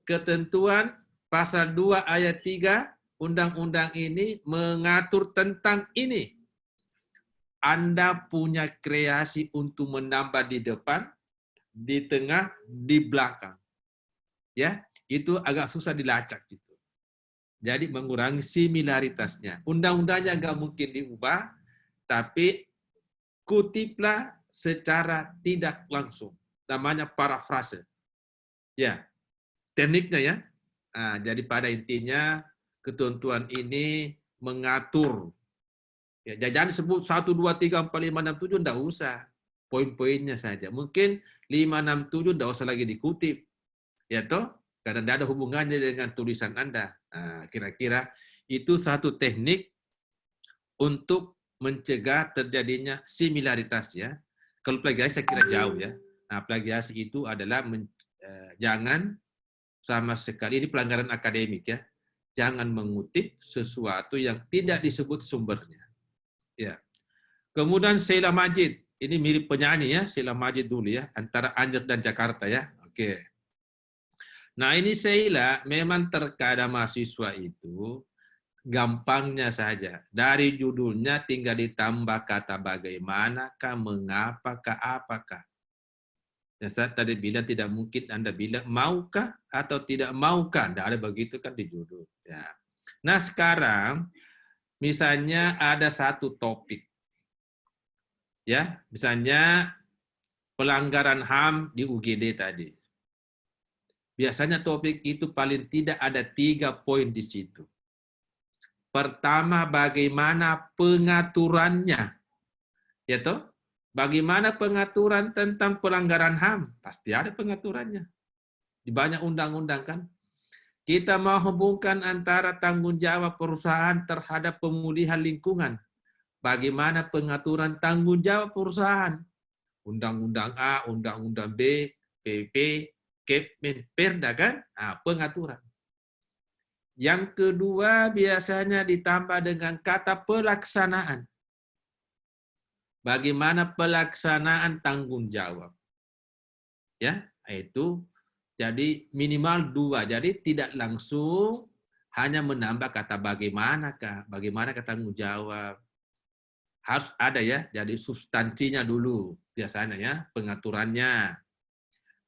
ketentuan pasal 2 ayat 3 undang-undang ini mengatur tentang ini. Anda punya kreasi untuk menambah di depan, di tengah, di belakang. Ya, itu agak susah dilacak gitu. Jadi mengurangi similaritasnya. Undang-undangnya nggak mungkin diubah, tapi kutiplah secara tidak langsung. Namanya parafrase. Ya, tekniknya ya. Jadi pada intinya ketentuan ini mengatur. Ya, jangan disebut 1, 2, 3, 4, 5, 6, 7, enggak usah. Poin-poinnya saja. Mungkin 5, 6, 7 enggak usah lagi dikutip. Ya toh? Karena tidak ada hubungannya dengan tulisan Anda. Kira-kira itu satu teknik untuk mencegah terjadinya similaritas ya. Kalau plagiasi saya kira jauh ya. Nah, plagiasi itu adalah jangan sama sekali, ini pelanggaran akademik ya. Jangan mengutip sesuatu yang tidak disebut sumbernya. Ya. Kemudian Sheila Majid, ini mirip penyanyi ya, Sheila Majid dulu ya, antara Anjer dan Jakarta ya. Oke. Nah, ini Sheila memang terkadang mahasiswa itu gampangnya saja. Dari judulnya tinggal ditambah kata bagaimanakah, mengapakah, apakah. Ya, saya tadi bilang tidak mungkin Anda bilang maukah atau tidak maukah. Tidak ada begitu kan di judul. Ya. Nah sekarang misalnya ada satu topik. Ya, misalnya pelanggaran HAM di UGD tadi. Biasanya topik itu paling tidak ada 3 poin di situ. Pertama, bagaimana pengaturannya. Ya toh? Bagaimana pengaturan tentang pelanggaran HAM? Pasti ada pengaturannya. Di banyak undang-undang kan. Kita mau hubungkan antara tanggung jawab perusahaan terhadap pemulihan lingkungan. Bagaimana pengaturan tanggung jawab perusahaan? Undang-undang A, Undang-undang B, PP, Kepmen, Perda kan? Pengaturan. Yang kedua biasanya ditambah dengan kata pelaksanaan. Bagaimana pelaksanaan tanggung jawab. Ya, itu jadi minimal 2. Jadi tidak langsung hanya menambah kata bagaimanakah, bagaimanakah tanggung jawab. harus ada ya. Jadi substansinya dulu biasanya ya, pengaturannya.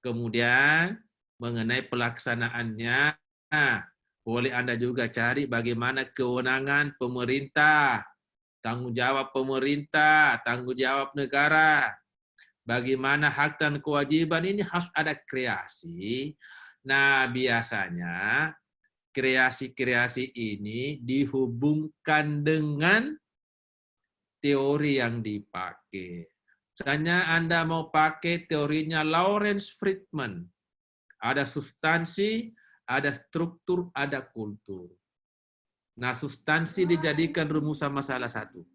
Kemudian mengenai pelaksanaannya, boleh Anda juga cari bagaimana kewenangan pemerintah, tanggung jawab pemerintah, tanggung jawab negara. Bagaimana hak dan kewajiban ini harus ada kreasi. Nah, biasanya kreasi-kreasi ini dihubungkan dengan teori yang dipakai. Misalnya Anda mau pakai teorinya Lawrence Friedman. Ada substansi, ada struktur, ada kultur. Nah, substansi dijadikan rumusan masalah satu.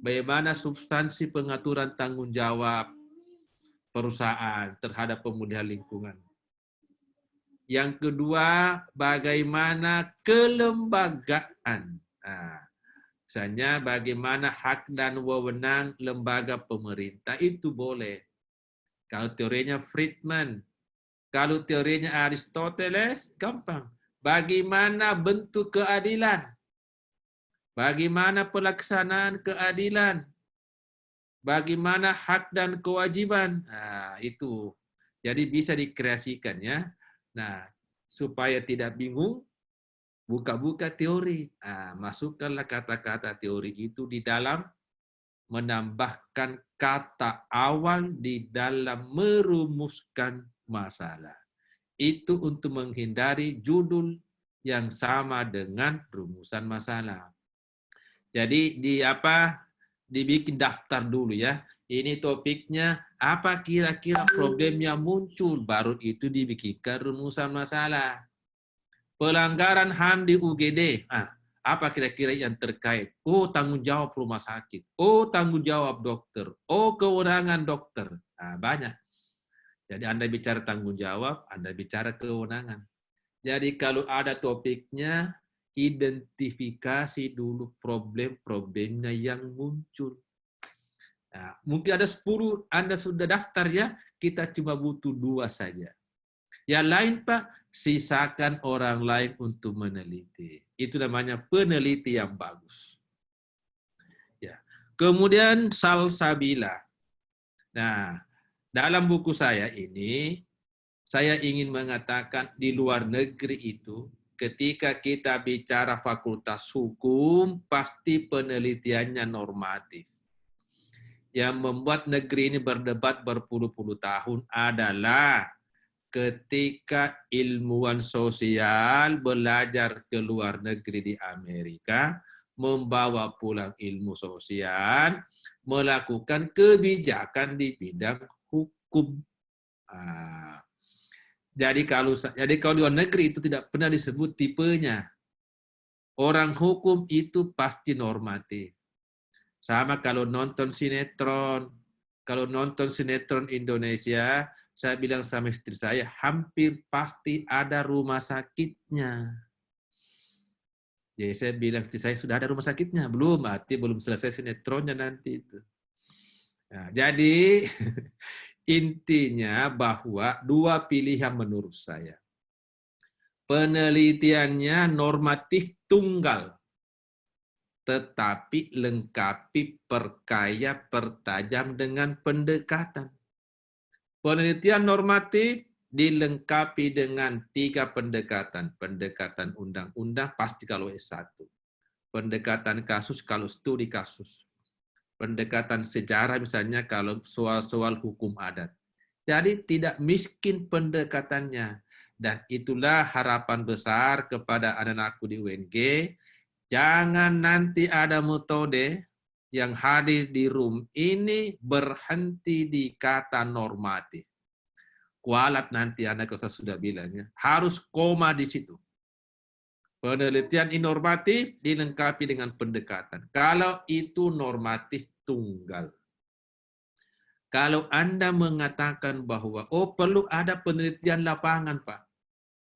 Bagaimana substansi pengaturan tanggung jawab perusahaan terhadap pemulihan lingkungan. Yang kedua, bagaimana kelembagaan. Nah, misalnya bagaimana hak dan wewenang lembaga pemerintah itu boleh. Kalau teorinya Friedman, kalau teorinya Aristoteles, gampang. Bagaimana bentuk keadilan? Bagaimana pelaksanaan keadilan? Bagaimana hak dan kewajiban? Nah, itu. Jadi bisa dikreasikan ya. Nah, supaya tidak bingung, buka-buka teori. Nah, masukkanlah kata-kata teori itu di dalam, menambahkan kata awal di dalam merumuskan masalah. Itu untuk menghindari judul yang sama dengan rumusan masalah. Jadi dibikin daftar dulu ya. Ini topiknya apa kira-kira problem yang muncul, baru itu dibikinkan rumusan masalah. Pelanggaran HAM di UGD, apa kira-kira yang terkait? Oh, tanggung jawab rumah sakit. Oh, tanggung jawab dokter. Oh, kewenangan dokter. Nah, banyak. Jadi Anda bicara tanggung jawab, Anda bicara kewenangan. Jadi kalau ada topiknya, identifikasi dulu problem-problemnya yang muncul. Nah, mungkin ada 10, Anda sudah daftar ya, kita cuma butuh 2 saja. Yang lain Pak, sisakan orang lain untuk meneliti. Itu namanya peneliti yang bagus. Ya. Kemudian salsabila. Nah, dalam buku saya ini, saya ingin mengatakan di luar negeri itu, ketika kita bicara fakultas hukum, pasti penelitiannya normatif. Yang membuat negeri ini berdebat berpuluh-puluh tahun adalah ketika ilmuwan sosial belajar ke luar negeri di Amerika, membawa pulang ilmu sosial, melakukan kebijakan di bidang hukum. Jadi kalau di luar negeri itu tidak pernah disebut tipenya. Orang hukum itu pasti normatif. Sama kalau nonton sinetron. Kalau nonton sinetron Indonesia, saya bilang sama istri saya, hampir pasti ada rumah sakitnya. Jadi saya bilang, istri saya sudah ada rumah sakitnya? Belum, berarti belum selesai sinetronnya nanti itu. Nah, jadi intinya bahwa 2 pilihan menurut saya. Penelitiannya normatif tunggal, tetapi lengkapi, perkaya, pertajam dengan pendekatan. Penelitian normatif dilengkapi dengan 3 pendekatan. Pendekatan undang-undang pasti kalau S1. Pendekatan kasus kalau studi kasus. Pendekatan sejarah misalnya kalau soal-soal hukum adat. Jadi tidak miskin pendekatannya. Dan itulah harapan besar kepada anak-anakku di UNG. Jangan nanti ada metode yang hadir di room ini berhenti di kata normatif. Kualat nanti anak saya sudah bilangnya, harus koma di situ. Penelitian normatif dilengkapi dengan pendekatan. Kalau itu normatif tunggal. Kalau Anda mengatakan bahwa, oh perlu ada penelitian lapangan Pak.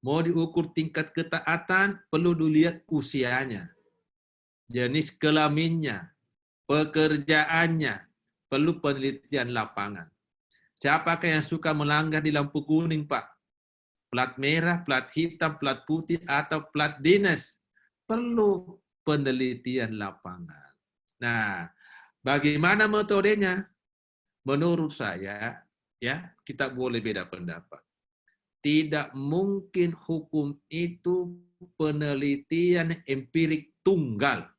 Mau diukur tingkat ketaatan, perlu dilihat usianya. Jenis kelaminnya, pekerjaannya, perlu penelitian lapangan. Siapakah yang suka melanggar di lampu kuning, Pak? Plat merah, plat hitam, plat putih, atau plat dinas? Perlu penelitian lapangan. Nah, Bagaimana metodenya? Menurut saya, ya, kita boleh beda pendapat. Tidak mungkin hukum itu penelitian empirik tunggal.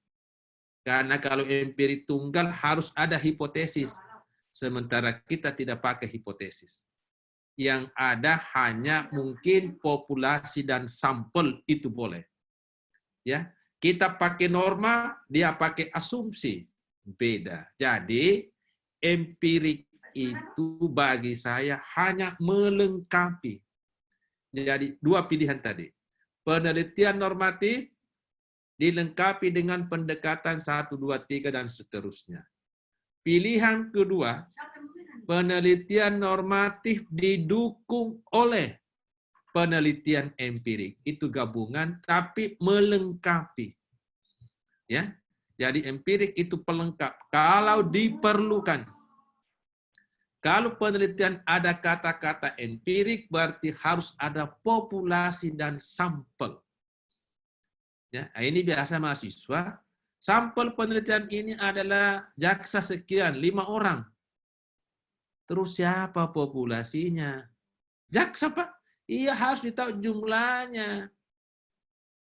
Karena kalau empirik tunggal harus ada hipotesis. Sementara kita tidak pakai hipotesis. Yang ada hanya mungkin populasi dan sampel, itu boleh. Ya, kita pakai norma, dia pakai asumsi. Beda. Jadi empirik itu bagi saya hanya melengkapi. Jadi dua pilihan tadi. Penelitian normatif dilengkapi dengan pendekatan 1, 2, 3 dan seterusnya. Pilihan kedua, penelitian normatif didukung oleh penelitian empirik. Itu gabungan tapi melengkapi. Ya. Jadi empirik itu pelengkap kalau diperlukan. Kalau penelitian ada kata-kata empirik berarti harus ada populasi dan sampel. Ya, ini biasa mahasiswa. Sampel penelitian ini adalah jaksa sekian, 5 orang. Terus siapa populasinya? Jaksa, Pak? Iya, harus ditahu jumlahnya.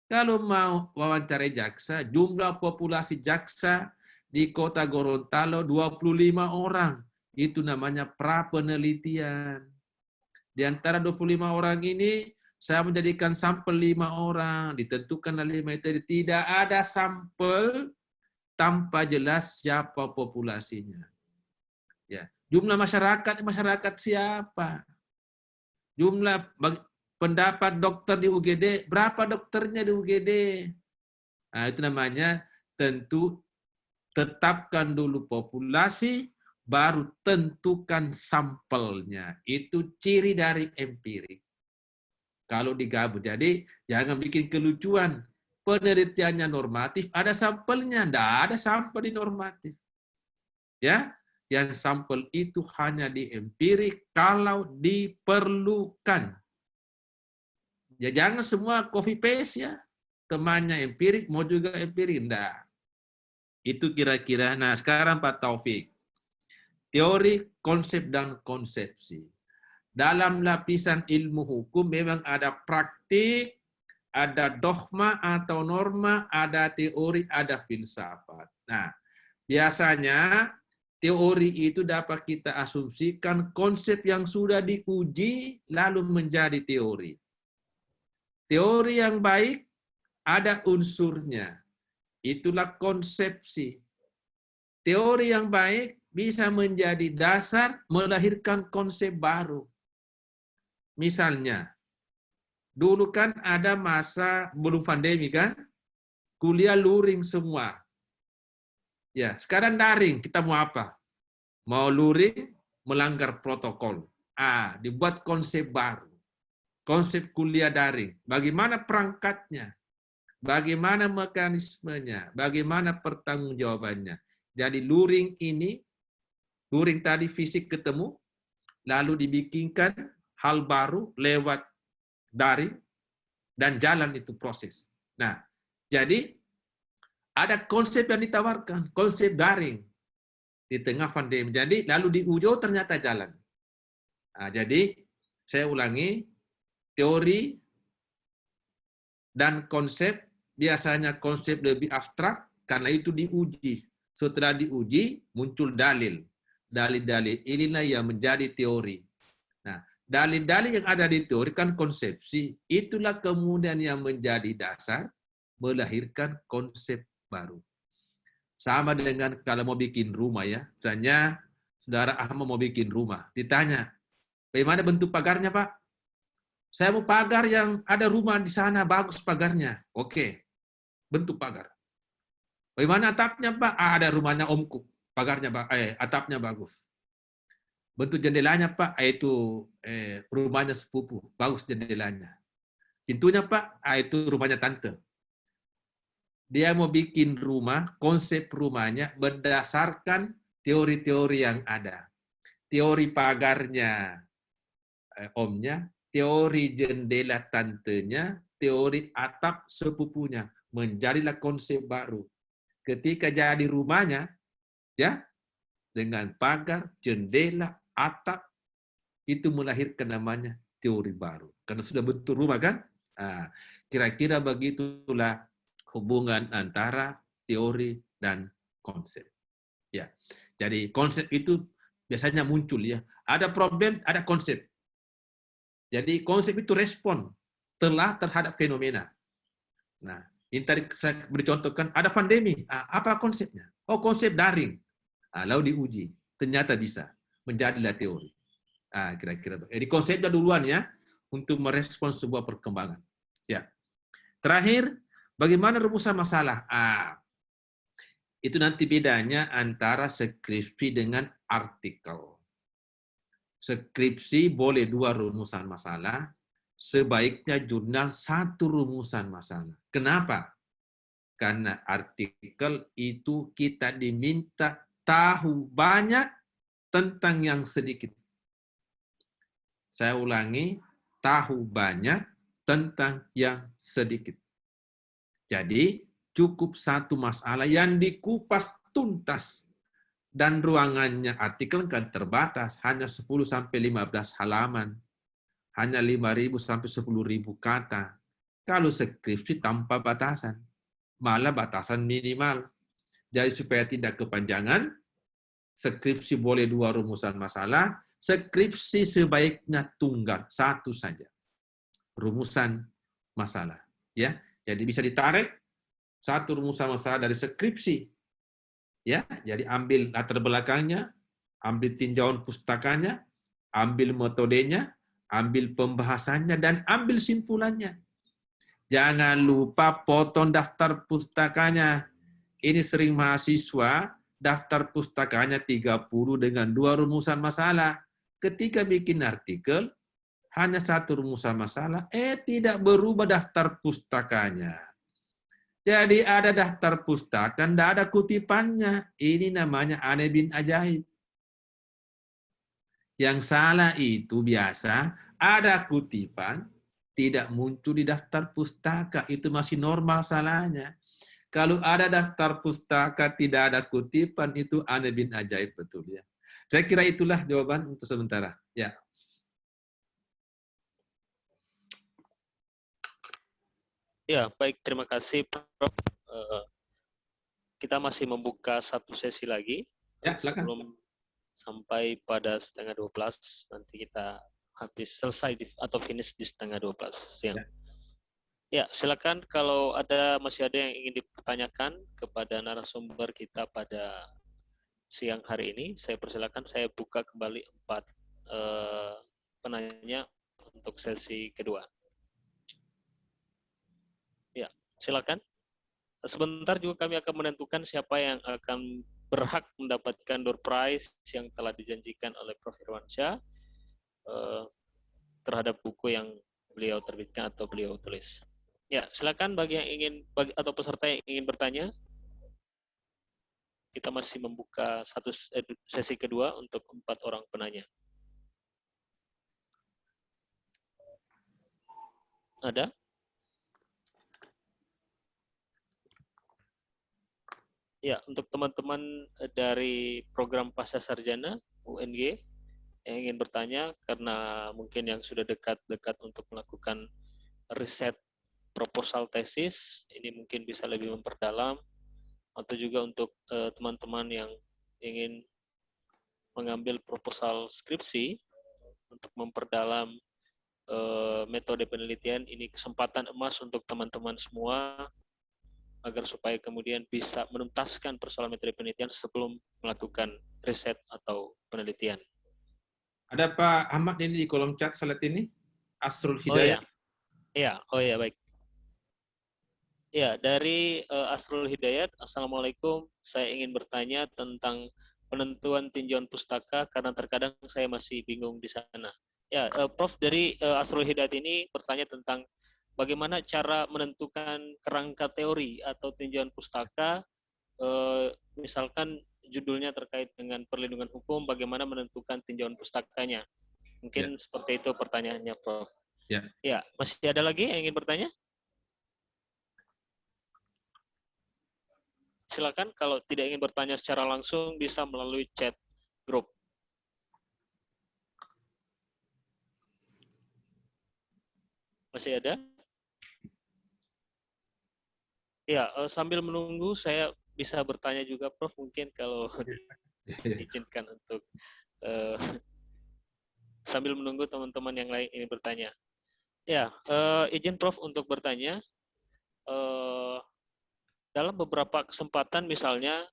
Kalau mau wawancarai jaksa, jumlah populasi jaksa di kota Gorontalo 25 orang. Itu namanya pra-penelitian. Di antara 25 orang ini, saya menjadikan sampel 5 orang. Ditentukan 5 itu. Tidak ada sampel tanpa jelas siapa populasinya. Ya. Jumlah masyarakat siapa? Jumlah pendapat dokter di UGD, berapa dokternya di UGD? Nah, itu namanya tentu tetapkan dulu populasi, baru tentukan sampelnya. Itu ciri dari empirik. Kalau digabung, jadi jangan bikin kelucuan. Penelitiannya normatif, ada sampelnya. Tidak ada sampel di normatif. Ya, yang sampel itu hanya di empirik kalau diperlukan. Ya jangan semua copy paste ya. Temannya empirik, mau juga empirik. Enggak. Itu kira-kira. Nah sekarang Pak Taufik. Teori, konsep, dan konsepsi. Dalam lapisan ilmu hukum memang ada praktik, ada dogma atau norma, ada teori, ada filsafat. Nah, biasanya teori itu dapat kita asumsikan konsep yang sudah diuji lalu menjadi teori. Teori yang baik ada unsurnya. Itulah konsepsi. Teori yang baik bisa menjadi dasar melahirkan konsep baru. Misalnya, dulu kan ada masa belum pandemi kan, kuliah luring semua. Ya, sekarang daring, kita mau apa? Mau luring, melanggar protokol. Dibuat konsep baru. Konsep kuliah daring. Bagaimana perangkatnya? Bagaimana mekanismenya? Bagaimana pertanggungjawabannya? Jadi luring ini, luring tadi fisik ketemu, lalu dibikinkan hal baru lewat daring, dan jalan itu proses. Nah, jadi ada konsep yang ditawarkan, konsep daring di tengah pandemi. Jadi lalu diuji, ternyata jalan. Nah, jadi saya ulangi, teori dan konsep, biasanya konsep lebih abstrak karena itu diuji. Setelah diuji, muncul dalil. Dalil-dalil inilah yang menjadi teori. Nah, dalil-dalil yang ada di teori kan konsepsi, itulah kemudian yang menjadi dasar melahirkan konsep baru. Sama dengan kalau mau bikin rumah ya. Misalnya, Saudara Ahmad mau bikin rumah. Ditanya, bagaimana bentuk pagarnya, Pak? Saya mau pagar yang ada rumah di sana, bagus pagarnya. Oke, bentuk pagar. Bagaimana atapnya, Pak? Ada rumahnya omku. Pagarnya, atapnya bagus. Bentuk jendelanya, Pak? Itu rumahnya sepupu. Bagus jendelanya. Pintunya, Pak? Itu rumahnya tante. Dia mau bikin rumah, konsep rumahnya berdasarkan teori-teori yang ada. Teori pagarnya omnya, teori jendela tantenya, teori atap sepupunya. Menjadilah konsep baru. Ketika jadi rumahnya, ya dengan pagar, jendela, atap, itu melahirkan namanya teori baru. Karena sudah bentuk rumah kan? Nah, kira-kira begitulah hubungan antara teori dan konsep. Ya, jadi konsep itu biasanya muncul ya. Ada problem, ada konsep. Jadi konsep itu respon terhadap fenomena. Nah, ini tadi saya beri contohkan, ada pandemi. Apa konsepnya? Oh, konsep daring. Lalu diuji. Ternyata bisa. Menjadilah teori. Kira-kira. Jadi konsepnya duluan ya, untuk merespon sebuah perkembangan. Ya. Terakhir, bagaimana rumusan masalah? Itu nanti bedanya antara skripsi dengan artikel. Skripsi boleh 2 rumusan masalah, sebaiknya jurnal 1 rumusan masalah. Kenapa? Karena artikel itu kita diminta tahu banyak tentang yang sedikit. Saya ulangi, tahu banyak tentang yang sedikit. Jadi, cukup 1 masalah yang dikupas tuntas. Dan ruangannya artikel kan terbatas, hanya 10-15 halaman. Hanya 5.000 sampai 10.000 kata. Kalau skripsi tanpa batasan, malah batasan minimal. Jadi supaya tidak kepanjangan, skripsi boleh 2 rumusan masalah, skripsi sebaiknya tunggal, 1 saja. Rumusan masalah. Ya, jadi bisa ditarik 1 rumusan masalah dari skripsi. Ya, jadi ambil latar belakangnya, ambil tinjauan pustakanya, ambil metodenya, ambil pembahasannya, dan ambil simpulannya. Jangan lupa potong daftar pustakanya. Ini sering mahasiswa, daftar pustakanya 30 dengan 2 rumusan masalah. Ketika bikin artikel, hanya 1 rumusan masalah, tidak berubah daftar pustakanya. Jadi ada daftar pustaka, tidak ada kutipannya. Ini namanya aneh bin ajaib. Yang salah itu biasa, ada kutipan, tidak muncul di daftar pustaka. Itu masih normal salahnya. Kalau ada daftar pustaka, tidak ada kutipan, itu aneh bin ajaib betul ya. Saya kira itulah jawaban untuk sementara. Ya. Ya, baik. Terima kasih, Prof. Kita masih membuka 1 sesi lagi. Ya, silakan. Sebelum sampai pada 11:30, nanti kita habis selesai atau finish di 11:30 siang. Ya, silakan kalau masih ada yang ingin dipertanyakan kepada narasumber kita pada siang hari ini, saya persilakan, saya buka kembali 4 penanya untuk sesi kedua. Ya, silakan. Sebentar juga kami akan menentukan siapa yang akan berhak mendapatkan door prize yang telah dijanjikan oleh Prof. Irwansyah terhadap buku yang beliau terbitkan atau beliau tulis. Ya, silakan bagi yang ingin atau peserta yang ingin bertanya. Kita masih membuka sesi kedua untuk 4 orang penanya. Ada? Ya, untuk teman-teman dari program Pasca Sarjana UNG yang ingin bertanya karena mungkin yang sudah dekat-dekat untuk melakukan riset proposal tesis, ini mungkin bisa lebih memperdalam, atau juga untuk teman-teman yang ingin mengambil proposal skripsi untuk memperdalam metode penelitian, ini kesempatan emas untuk teman-teman semua agar supaya kemudian bisa menuntaskan persoalan metode penelitian sebelum melakukan riset atau penelitian. Ada Pak Ahmad ini di kolom chat slide ini, Asrul Oh Hidayat. iya, baik. Ya, dari Asrul Hidayat, Assalamualaikum. Saya ingin bertanya tentang penentuan tinjauan pustaka karena terkadang saya masih bingung di sana. Ya, Prof, dari Asrul Hidayat ini bertanya tentang bagaimana cara menentukan kerangka teori atau tinjauan pustaka, misalkan judulnya terkait dengan perlindungan hukum, bagaimana menentukan tinjauan pustakanya. Mungkin seperti itu pertanyaannya, Prof. Ya, masih ada lagi yang ingin bertanya? Silakan, kalau tidak ingin bertanya secara langsung bisa melalui chat grup. Masih ada? Ya, sambil menunggu saya bisa bertanya juga, Prof. Mungkin kalau diizinkan untuk sambil menunggu teman-teman yang lain ini bertanya. Ya, izin Prof untuk bertanya. Dalam beberapa kesempatan misalnya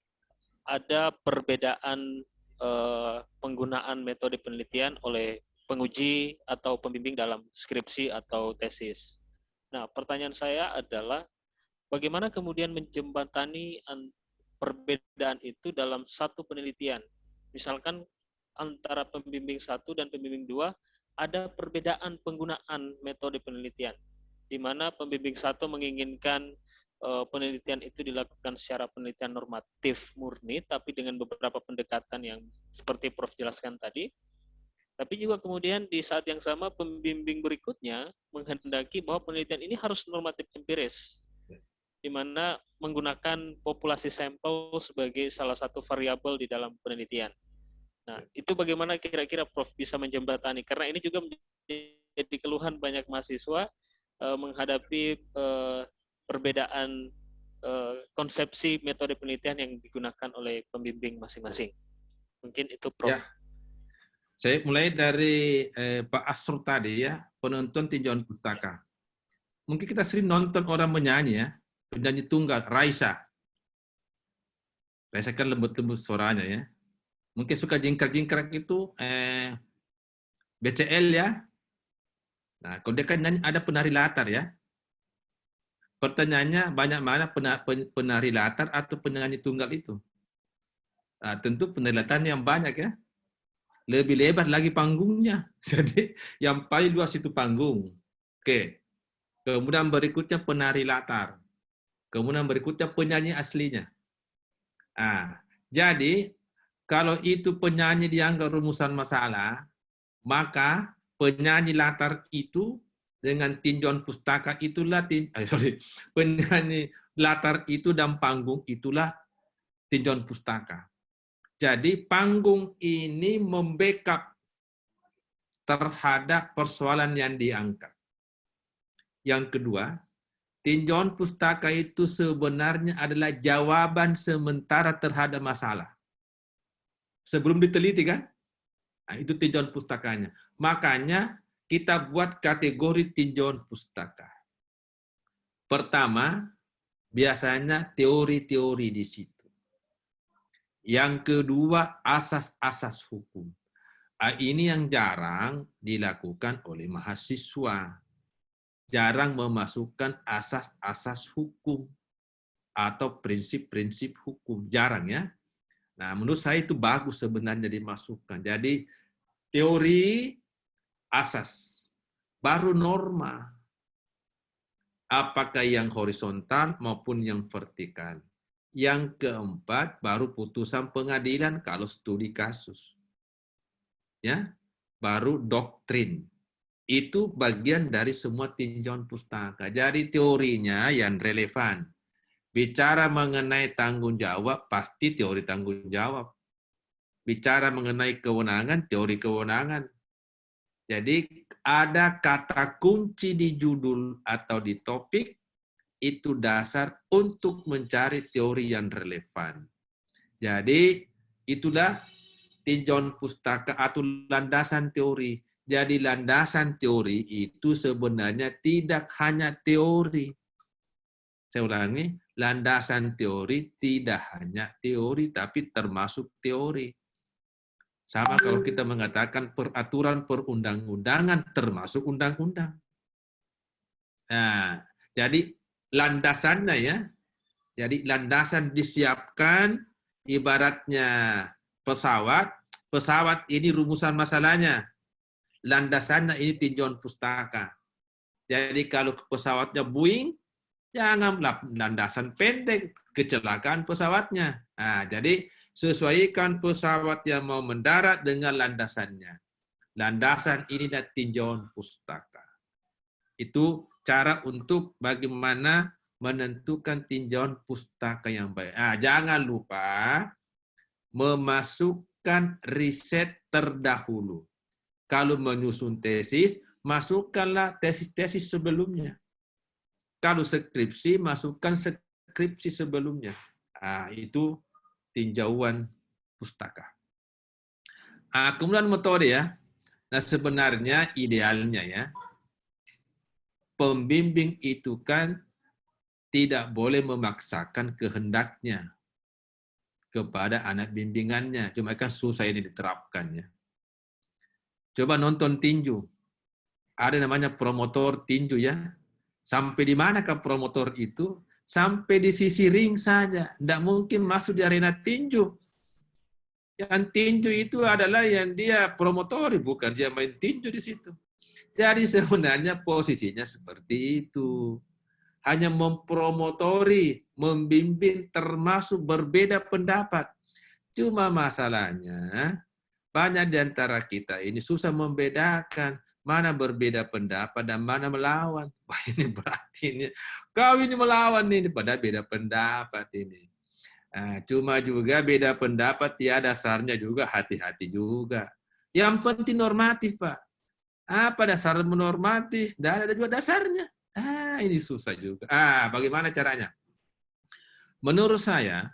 ada perbedaan penggunaan metode penelitian oleh penguji atau pembimbing dalam skripsi atau tesis. Nah, pertanyaan saya adalah bagaimana kemudian menjembatani perbedaan itu dalam satu penelitian? Misalkan antara pembimbing 1 dan pembimbing 2 ada perbedaan penggunaan metode penelitian, di mana pembimbing 1 menginginkan penelitian itu dilakukan secara penelitian normatif murni, tapi dengan beberapa pendekatan yang seperti Prof jelaskan tadi. Tapi juga kemudian di saat yang sama pembimbing berikutnya menghendaki bahwa penelitian ini harus normatif empiris, di mana menggunakan populasi sampel sebagai salah satu variabel di dalam penelitian. Nah, itu bagaimana kira-kira Prof bisa menjembatani? Karena ini juga menjadi keluhan banyak mahasiswa menghadapi perbedaan konsepsi metode penelitian yang digunakan oleh pembimbing masing-masing. Mungkin itu Prof. Ya. Saya mulai dari Pak Asrul tadi ya, penonton tinjauan pustaka. Mungkin kita sering nonton orang menyanyi ya, penyanyi tunggal, Raisa. Raisa kan lembut-lembut suaranya ya. Mungkin suka jingkrak-jingkrak itu BCL ya. Nah, kalau dia kan nyanyi ada penari latar ya. Pertanyaannya banyak mana penari latar atau penyanyi tunggal itu? Nah, tentu penari latar yang banyak ya. Lebih lebar lagi panggungnya. Jadi yang paling luas itu panggung. Oke. Kemudian berikutnya penari latar. Kemudian berikutnya penyanyi aslinya. Nah, jadi kalau itu penyanyi dianggap rumusan masalah, maka penyanyi latar itu dengan tinjauan pustaka itulah penyanyi latar itu dan panggung itulah tinjauan pustaka. Jadi panggung ini membackup terhadap persoalan yang diangkat. Yang kedua, tinjauan pustaka itu sebenarnya adalah jawaban sementara terhadap masalah. Sebelum diteliti kan? Nah, itu tinjauan pustakanya. Makanya kita buat kategori tinjauan pustaka. Pertama, biasanya teori-teori di situ. Yang kedua, asas-asas hukum. Ini yang jarang dilakukan oleh mahasiswa. Jarang memasukkan asas-asas hukum atau prinsip-prinsip hukum. Jarang ya. Nah, menurut saya itu bagus sebenarnya dimasukkan. Jadi, teori, asas, baru norma. Apakah yang horizontal maupun yang vertikal. Yang keempat, baru putusan pengadilan kalau studi kasus. Ya, baru doktrin. Itu bagian dari semua tinjauan pustaka. Jadi teorinya yang relevan. Bicara mengenai tanggung jawab, pasti teori tanggung jawab. Bicara mengenai kewenangan, teori kewenangan. Jadi ada kata kunci di judul atau di topik, itu dasar untuk mencari teori yang relevan. Jadi itulah tinjauan pustaka atau landasan teori. Jadi landasan teori itu sebenarnya tidak hanya teori. Saya ulangi, landasan teori tidak hanya teori, tapi termasuk teori. Sama kalau kita mengatakan peraturan perundang-undangan, termasuk undang-undang. Nah, jadi landasannya ya, jadi landasan disiapkan ibaratnya pesawat ini rumusan masalahnya. Landasannya ini tinjauan pustaka. Jadi kalau pesawatnya Boeing, janganlah landasan pendek, kecelakaan pesawatnya. Nah, jadi sesuaikan pesawat yang mau mendarat dengan landasannya. Landasan ini dan tinjauan pustaka. Itu cara untuk bagaimana menentukan tinjauan pustaka yang baik. Jangan lupa lakukan riset terdahulu. Kalau menyusun tesis, masukkanlah tesis-tesis sebelumnya. Kalau skripsi, masukkan skripsi sebelumnya. Itu tinjauan pustaka. Kemudian metode ya. Nah sebenarnya idealnya ya, pembimbing itu kan tidak boleh memaksakan kehendaknya kepada anak bimbingannya. Cuma kan susah ini diterapkannya. Coba nonton tinju. Ada namanya promotor tinju ya. Sampai di manakah promotor itu? Sampai di sisi ring saja. Tidak mungkin masuk di arena tinju. Yang tinju itu adalah yang dia promotori, bukan dia main tinju di situ. Jadi sebenarnya posisinya seperti itu. Hanya mempromotori, membimbing, termasuk berbeda pendapat. Cuma masalahnya, banyak di antara kita ini susah membedakan mana berbeda pendapat dan mana melawan. Wah ini berarti ini, kau ini melawan ini, pada beda pendapat ini. Cuma juga beda pendapat ya dasarnya juga hati-hati juga. Yang penting normatif Pak. Apa dasar normatif? Dan ada juga dasarnya. Ini susah juga. Bagaimana caranya? Menurut saya,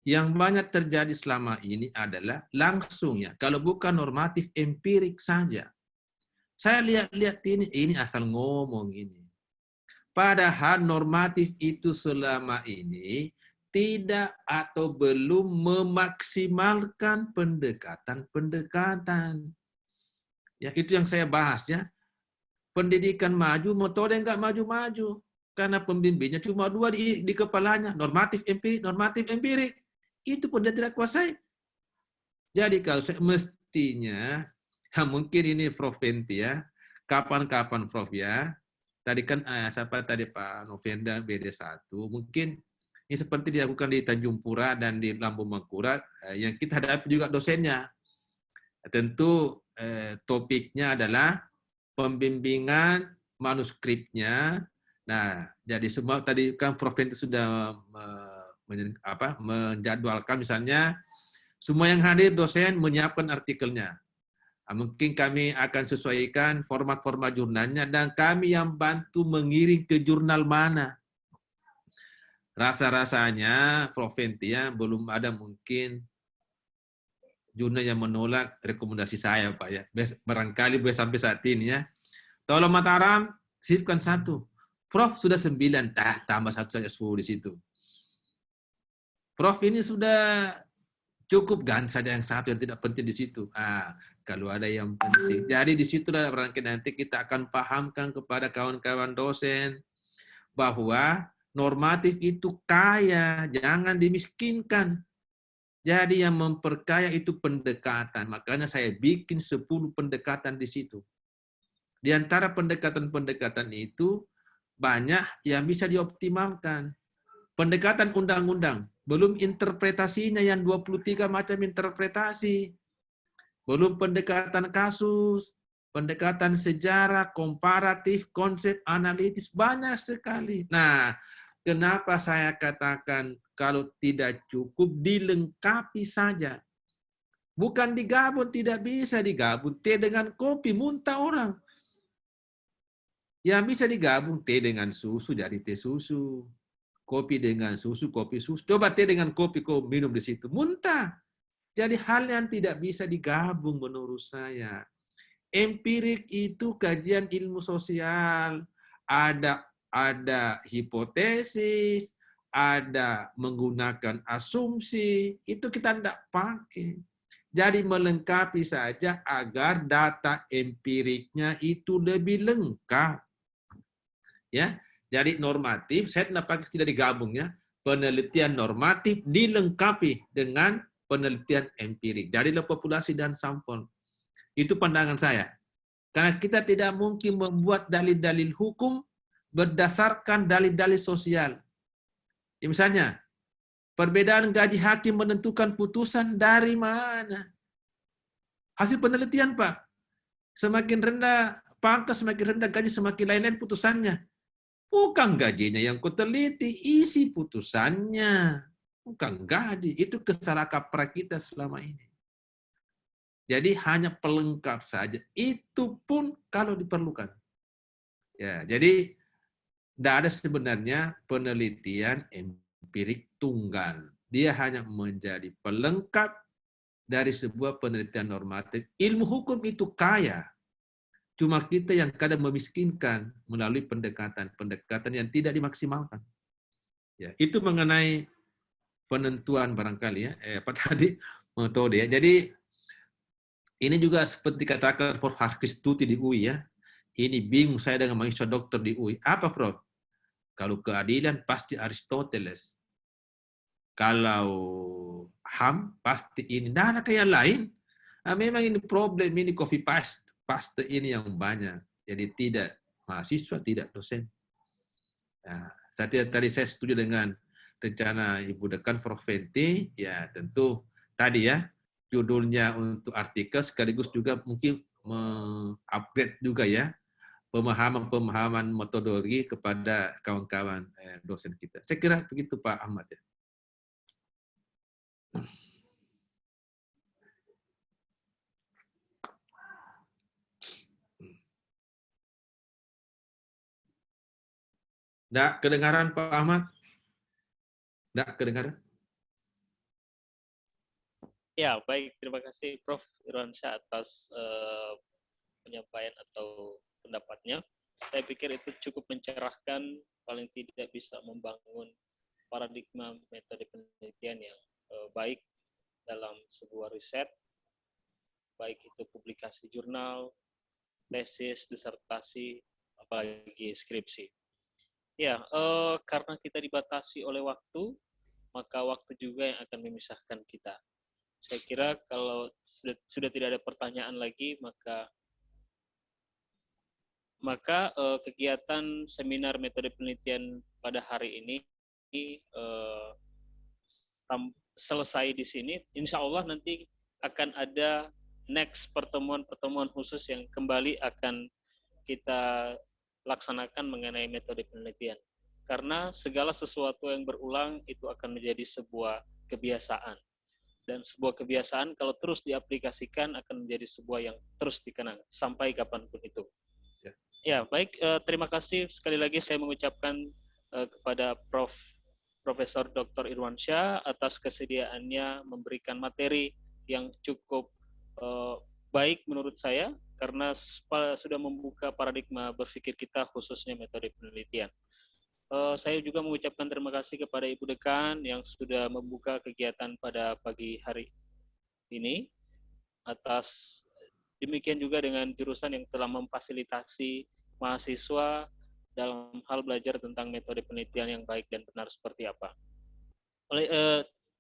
yang banyak terjadi selama ini adalah langsung ya. Kalau bukan normatif, empirik saja. Saya lihat-lihat ini asal ngomong ini. Padahal normatif itu selama ini tidak atau belum memaksimalkan pendekatan-pendekatan. Ya, itu yang saya bahas ya. Pendidikan maju, metode enggak maju-maju. Karena pembimbingnya cuma dua di kepalanya, normatif empirik. Itu pun dia tidak kuasai. Jadi kalau saya mestinya, mungkin ini Prof Fenty ya, kapan-kapan Prof ya, tadi kan siapa tadi Pak Novenda BD1, mungkin ini seperti dilakukan di Tanjung Pura dan di Lambung Mangkurat, yang kita hadapi juga dosennya. Tentu topiknya adalah pembimbingan manuskripnya. Nah, jadi semua tadi kan Prof Fenty sudah menjadwalkan misalnya semua yang hadir dosen menyiapkan artikelnya. Mungkin kami akan sesuaikan format-format jurnalnya dan kami yang bantu mengiring ke jurnal mana. Rasa-rasanya Prof Fenty ya belum ada mungkin jurnal yang menolak rekomendasi saya Pak ya. Barangkali boleh sampai saat ini ya. Tolong Mataram sisipkan 1. Prof sudah 9, tambah 1 saja 10 di situ. Prof ini sudah cukup ganti saja yang 1 yang tidak penting di situ. Kalau ada yang penting. Jadi di situ nanti kita akan pahamkan kepada kawan-kawan dosen bahwa normatif itu kaya, jangan dimiskinkan. Jadi yang memperkaya itu pendekatan. Makanya saya bikin 10 pendekatan di situ. Di antara pendekatan-pendekatan itu banyak yang bisa dioptimalkan. Pendekatan undang-undang, belum interpretasinya yang 23 macam interpretasi. Belum pendekatan kasus, pendekatan sejarah, komparatif, konsep, analitis, banyak sekali. Nah, kenapa saya katakan kalau tidak cukup dilengkapi saja. Bukan digabung, tidak bisa digabung. Teh dengan kopi, muntah orang. Yang bisa digabung teh dengan susu, jadi teh susu. Kopi dengan susu, kopi susu. Coba teh dengan kopi, kau minum di situ. Muntah. Jadi hal yang tidak bisa digabung menurut saya. Empirik itu kajian ilmu sosial. Ada hipotesis, ada menggunakan asumsi. Itu kita tidak pakai. Jadi melengkapi saja agar data empiriknya itu lebih lengkap. Ya, jadi normatif, saya tidak digabung ya. Penelitian normatif dilengkapi dengan penelitian empirik. Jadilah populasi dan sampel. Itu pandangan saya. Karena kita tidak mungkin membuat dalil-dalil hukum berdasarkan dalil-dalil sosial. Ya, misalnya, perbedaan gaji hakim menentukan putusan dari mana? Hasil penelitian, Pak. Semakin rendah pangkat, semakin rendah gaji, semakin lain-lain putusannya. Bukan gajinya yang kuteliti, isi putusannya. Bukan gaji. Itu kesalah kaprah kita selama ini. Jadi hanya pelengkap saja. Itu pun kalau diperlukan. Ya, jadi tidak ada sebenarnya penelitian empirik tunggal. Dia hanya menjadi pelengkap dari sebuah penelitian normatif. Ilmu hukum itu kaya. Cuma kita yang kadang memiskinkan melalui pendekatan yang tidak dimaksimalkan. Ya, itu mengenai penentuan barangkali ya. Apa tadi metode ya. Jadi ini juga seperti katakan Prof. Harkistuti di UI ya. Ini bingung saya dengan mahasiswa dokter di UI. Apa Prof? Kalau keadilan pasti Aristoteles. Kalau HAM pasti ini. Nah, ada kayak lain. Nah, memang ini problem, ini copy paste ini yang banyak. Jadi tidak mahasiswa, tidak dosen. Nah, tadi saya setuju dengan rencana Ibu Dekan Prof. Fenty, ya tentu tadi ya, judulnya untuk artikel sekaligus juga mungkin mengupgrade juga ya, pemahaman metodologi kepada kawan-kawan dosen kita. Saya kira begitu Pak Ahmad ya. Nggak kedengaran Pak Ahmad? Nggak kedengaran? Ya, baik. Terima kasih Prof. Irwansyah atas penyampaian atau pendapatnya. Saya pikir itu cukup mencerahkan, paling tidak bisa membangun paradigma metode penelitian yang baik dalam sebuah riset, baik itu publikasi jurnal, tesis, disertasi, apalagi skripsi. Ya, karena kita dibatasi oleh waktu, maka waktu juga yang akan memisahkan kita. Saya kira kalau sudah tidak ada pertanyaan lagi, maka kegiatan seminar metode penelitian pada hari ini selesai di sini. Insya Allah nanti akan ada next pertemuan khusus yang kembali akan kita laksanakan mengenai metode penelitian. Karena segala sesuatu yang berulang itu akan menjadi sebuah kebiasaan. Dan sebuah kebiasaan kalau terus diaplikasikan akan menjadi sebuah yang terus dikenang sampai kapanpun itu. Ya, baik. Terima kasih sekali lagi saya mengucapkan kepada Profesor Dr. Irwansyah atas kesediaannya memberikan materi yang cukup baik menurut saya karena sudah membuka paradigma berpikir kita khususnya metode penelitian. Saya juga mengucapkan terima kasih kepada Ibu Dekan yang sudah membuka kegiatan pada pagi hari ini. Atas demikian juga dengan jurusan yang telah memfasilitasi mahasiswa dalam hal belajar tentang metode penelitian yang baik dan benar seperti apa.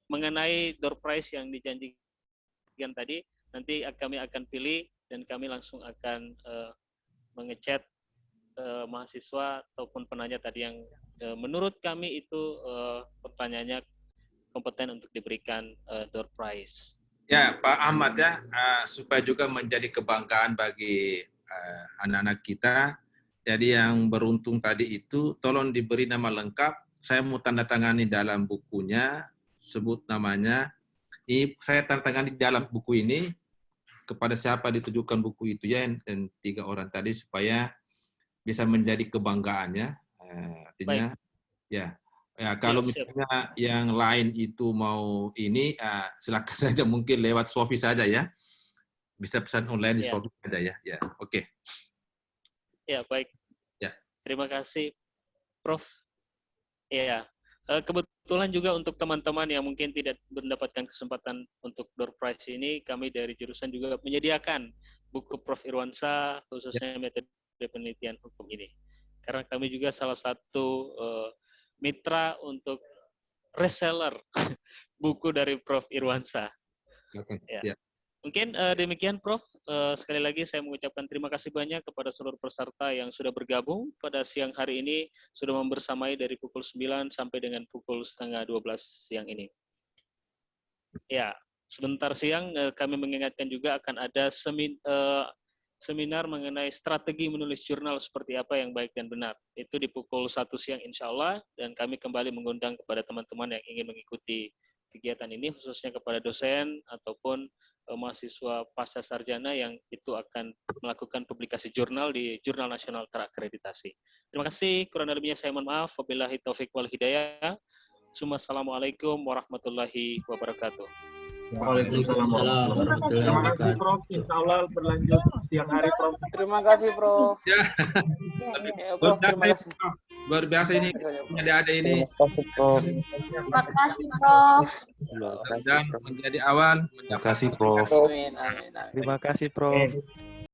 Mengenai door prize yang dijanjikan tadi, nanti kami akan pilih dan kami langsung akan mengechat mahasiswa ataupun penanya tadi yang menurut kami itu pertanyaannya kompeten untuk diberikan door prize. Ya, Pak Ahmad ya, supaya juga menjadi kebanggaan bagi anak-anak kita. Jadi yang beruntung tadi itu, tolong diberi nama lengkap. Saya mau tanda tangani dalam bukunya, sebut namanya. Ini saya tanda tangani dalam buku ini kepada siapa ditujukan buku itu ya, dan 3 orang tadi supaya bisa menjadi kebanggaannya. Artinya, ya. Ya, kalau misalnya yang lain itu mau ini, silakan saja mungkin lewat Shopee saja ya. Bisa pesan online di Shopee saja ya. Ya, oke. Ya, baik. Ya. Terima kasih, Prof. Ya, kebetulan juga untuk teman-teman yang mungkin tidak mendapatkan kesempatan untuk door prize ini, kami dari jurusan juga menyediakan buku Prof. Irwansyah, khususnya metode penelitian hukum ini. Karena kami juga salah satu mitra untuk reseller buku dari Prof. Irwansyah. Ya. Mungkin demikian Prof. Sekali lagi saya mengucapkan terima kasih banyak kepada seluruh peserta yang sudah bergabung pada siang hari ini, sudah membersamai dari pukul 9 sampai dengan pukul 11:30 siang ini. Ya, sebentar siang kami mengingatkan juga akan ada seminar mengenai strategi menulis jurnal seperti apa yang baik dan benar. Itu di pukul 1 siang insya Allah, dan kami kembali mengundang kepada teman-teman yang ingin mengikuti kegiatan ini, khususnya kepada dosen ataupun mahasiswa pasca sarjana yang itu akan melakukan publikasi jurnal di Jurnal Nasional Terakreditasi. Terima kasih, kurang lebihnya saya mohon maaf. Wabillahi taufik wal hidayah. Assalamualaikum warahmatullahi wabarakatuh. Waalaikumsalam warahmatullahi Terima kasih wabarakatuh. Prof. Insya Allah berlanjut siang hari Prof. Terima kasih, Prof. Ya, Ya, Prof, terima kasih. luar biasa ini ada ini Terima kasih, Prof. dan menjadi awan. Terima kasih Prof. Amin, amin, amin. Terima kasih Prof.